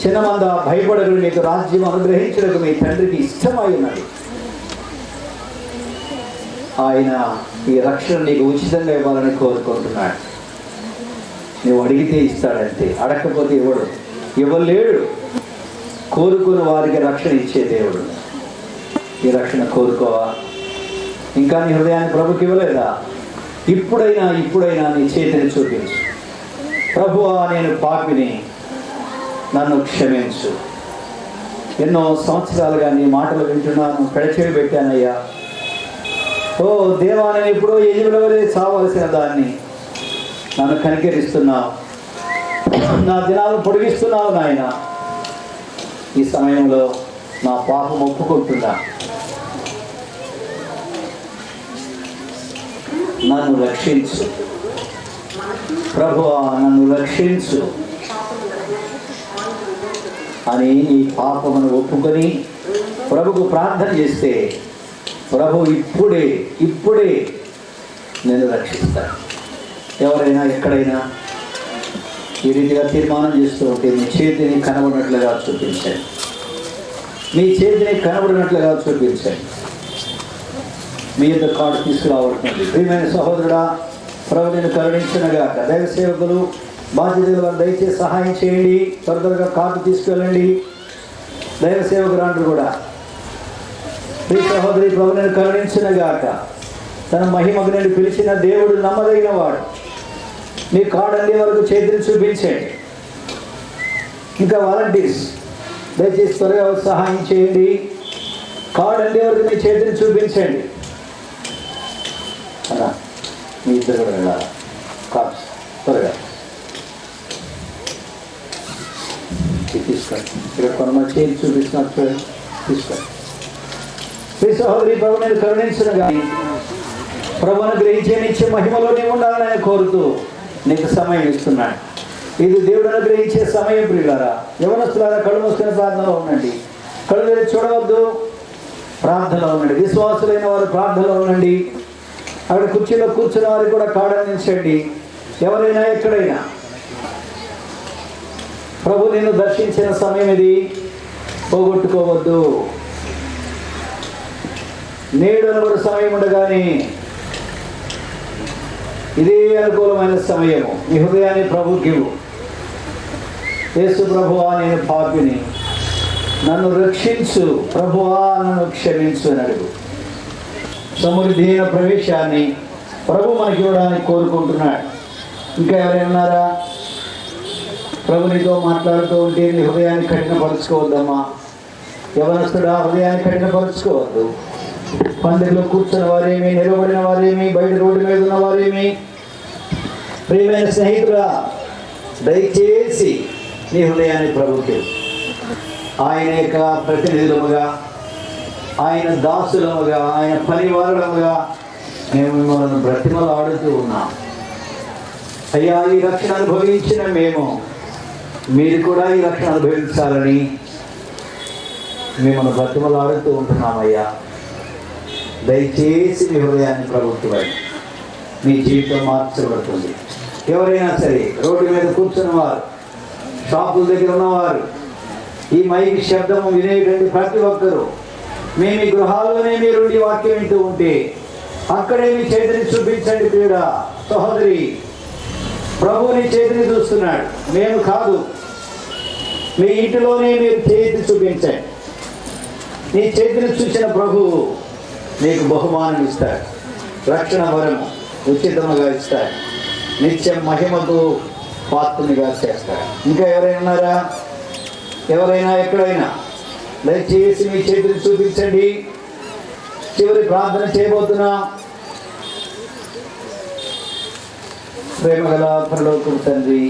చిన్నమంద భయపడరు. నీకు రాజ్యం అనుగ్రహించడానికి మీ తండ్రికి ఇష్టమై ఉన్నది. ఆయన ఈ రక్షణ నీకు ఉచితంగా ఇవ్వాలని కోరుకుంటున్నాడు. నువ్వు అడిగితే ఇస్తాడంతే, అడగకపోతే ఇవ్వడు, ఇవ్వలేడు. కోరుకుని వారికి రక్షణ ఇచ్చే దేవుడు. ఈ రక్షణ కోరుకోవా? ఇంకా నీ హృదయాన్ని ప్రభుకి ఇవ్వలేదా? ఇప్పుడైనా నీ చేతిని చూపించు. ప్రభువా, నేను పాపిని, నన్ను క్షమించు. ఎన్నో సంవత్సరాలుగా నీ మాటలు వింటున్నాను, పెడచెవి పెట్టానయ్యా. ఓ దేవా, నేను ఎప్పుడో ఎనిమిదవరే చావలసిన దాన్ని నన్ను కనికరిస్తున్నావు, నా దినాలను పొడిగిస్తున్నావు నాయన. ఈ సమయంలో నా పాపం ఒప్పుకుంటున్నా, నన్ను రక్షించు ప్రభువా, నన్ను రక్షించు అని నీ పాపమును ఒప్పుకొని ప్రభుకు ప్రార్థన చేస్తే ప్రభు ఇప్పుడే నేను రక్షిస్తాను. ఎవరైనా ఎక్కడైనా ఈ రీతిగా తీర్మానం చేస్తూ ఉంటే మీ చేతిని కనబడినట్లుగా చూపించండి. మీ చేతిని కనబడినట్లుగా చూపించండి. మీ యొక్క కార్డు తీసుకురావడుతుంది. ప్రియమైన సహోదరుడా, ప్రభు నేను కరుణించినగాక. దైవ సేవకులు, బాధ్యతలు వారు దయచేసి సహాయం చేయండి. త్వరగా కార్డు తీసుకెళ్ళండి. దైవ సేవకురాండ్రు కూడా, ప్రియ సహోదరి, ప్రభు నేను కరుణించినగాక. తన మహిమకు నేను పిలిచిన దేవుడు నమ్మదగిన వాడు. మీ కార్డు అందే వరకు చేతిని చూపించండి. ఇంకా వాలంటీర్స్ దయచేసి త్వరగా సహాయం చేయండి. కార్డు అందే వరకు మీ చేతిని చూపించండి. అలా మీ ఇద్దరు కూడా వెళ్ళాలి. కార్డ్స్ త్వరగా తీసుకోండి. ఇక్కడ కొంతమంది చేతి చూపిస్తున్నారు, చూడండి, తీసుకోండి. ప్రియ సహోదరి, ప్రభు నేను కరుణించిన కానీ ప్రభువును గ్రహించే నిత్య మహిమలోనే ఉండాలని ఆయన కోరుతూ నీకు సమయం ఇస్తున్నాడు. ఇది దేవుడు అనుగ్రహించే సమయం. ప్రియులారా, యవనస్తులారా, కళ్ళు మూసుకునే ప్రార్థనలో ఉండండి. కళ్ళు తెరిచి చూడవద్దు, ప్రార్థనలో ఉండండి. విశ్వాసులైన వారు ప్రార్థనలో ఉండండి. అక్కడ కుర్చీలో కూర్చున్న వారికి కూడా కాడందించండి. ఎవరైనా ఎక్కడైనా ప్రభు నిన్ను దర్శించిన సమయం ఇది, పోగొట్టుకోవద్దు. నేడు అనుకున్న సమయం ఉండగానే ఇదే అనుకూలమైన సమయము. నీ హృదయాన్ని ప్రభుకి ఇవ్వు. యేసు, ప్రభువా నేను పాపిని, నన్ను రక్షించు, ప్రభువా నన్ను క్షమించు అని అడుగు. సమృద్ధి అయిన ప్రవేశాన్ని ప్రభు మనకి ఇవ్వడానికి కోరుకుంటున్నాడు. ఇంకా ఎవరైనా ఉన్నారా? ప్రభు నీతో మాట్లాడుతూ ఉంటే నీ హృదయాన్ని కఠినపరుచుకోవద్దమ్మా. యవనస్తుడా, హృదయాన్ని కఠినపరుచుకోవద్దు. పందిరిలో కూర్చున్న వారేమి, నిలబడిన వారేమి, బయట రోడ్డు మీద ఉన్న వారేమి, ప్రియమైన స్నేహితుడా, దయచేసి నీ హృదయాన్ని ప్రభుకి, ఆయన యొక్క ప్రతినిధులముగా, ఆయన దాసులముగా, ఆయన పనివారులముగా మేము మిమ్మల్ని బ్రతిమలు ఆడుతూ ఉన్నాం. అయ్యా, ఈ రక్షణ అనుభవించిన మీరు కూడా ఈ రక్షణ అనుభవించాలని మిమ్మల్ని బ్రతిమలు ఆడుతూ ఉంటున్నామయ్యా. దయచేసి మీ హృదయాన్ని ప్రభుత్వమై మీ జీవితం మార్చబడుతుంది. ఎవరైనా సరే, రోడ్డు మీద కూర్చున్న వారు, షాపుల దగ్గర ఉన్నవారు, ఈ మైక్ శబ్దము వినేటువంటి ప్రతి ఒక్కరూ మీ గృహాల్లోనే మీరుండి వాక్యం వింటూ ఉంటే అక్కడే మీ చేతిని చూపించండి. ప్రియుడా సహోదరి, ప్రభు నీ చేతిని చూస్తున్నాడు, మేము కాదు. మీ ఇంటిలోనే మీరు చేతి చూపించండి. నీ చేతిని చూసిన ప్రభువు నీకు బహుమానం ఇస్తాడు, రక్షణ వరము ఉచితముగా ఇస్తాడు, నిత్య మహిమకు పాత్రునిగా చేస్తాడు. ఇంకా ఎవరైనా ఉన్నారా? ఎవరైనా ఎక్కడైనా దయచేసి మీ చేతిని చూపించండి. చివరి ప్రార్థన చేయబోతున్నా. ప్రేమగల పరలోకపు తండ్రి,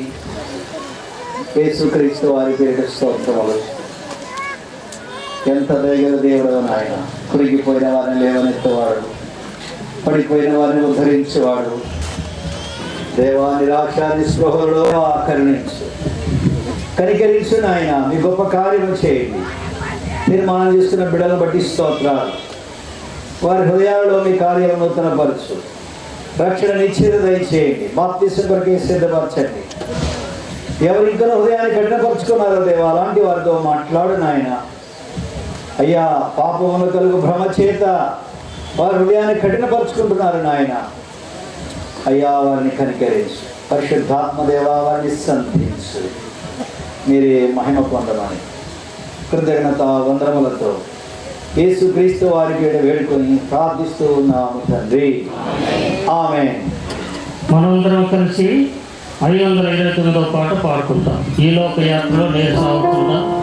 యేసుక్రీస్తు వారి పేరిట స్తోత్రములు. ఎంత దయగల దేవుడు నాయన. కురిగిపోయిన వారిని లేవనెత్తేవాడు, పడిపోయిన వారిని ఉద్ధరించేవాడు. దేవా, నిరాశ నిస్పృహలో కనికరించు నాయన. మీ గొప్ప కార్యం చేయండి. నిర్మాణం చేస్తున్న బిడ్డలను బట్టి స్తోత్రాలు. వారి హృదయాల్లో మీ కార్యం నూతనపరచు. రక్షణ నిశ్చిత దయచేయండి. బాప్తిసం కొరకే సిద్ధపరచండి. ఎవరు ఇంకా హృదయాన్ని కఠినపరుచుకున్నారో దేవా, అలాంటి వారితో మాట్లాడు నాయన. అయ్యా, పాపమును కలుగు భ్రమ చేత వారి హృదయాన్ని కఠినపరుచుకుంటున్నారు నాయన. అయ్యా, వారిని కనికరించు. పరిశుద్ధాత్మ దేవా, వారిని సంధించు. మీరే మహిమ పొందమని కృతజ్ఞత వందనములతో యేసుక్రీస్తు వారి పేడ వేడుకొని ప్రార్థిస్తూ ఉన్నాము తండ్రి. ఆమేన్. మనందరం కలిసి 529వ పాట పాడుకుంటాం. ఈ లోక యాత్రలో నేను సాగుతున్నా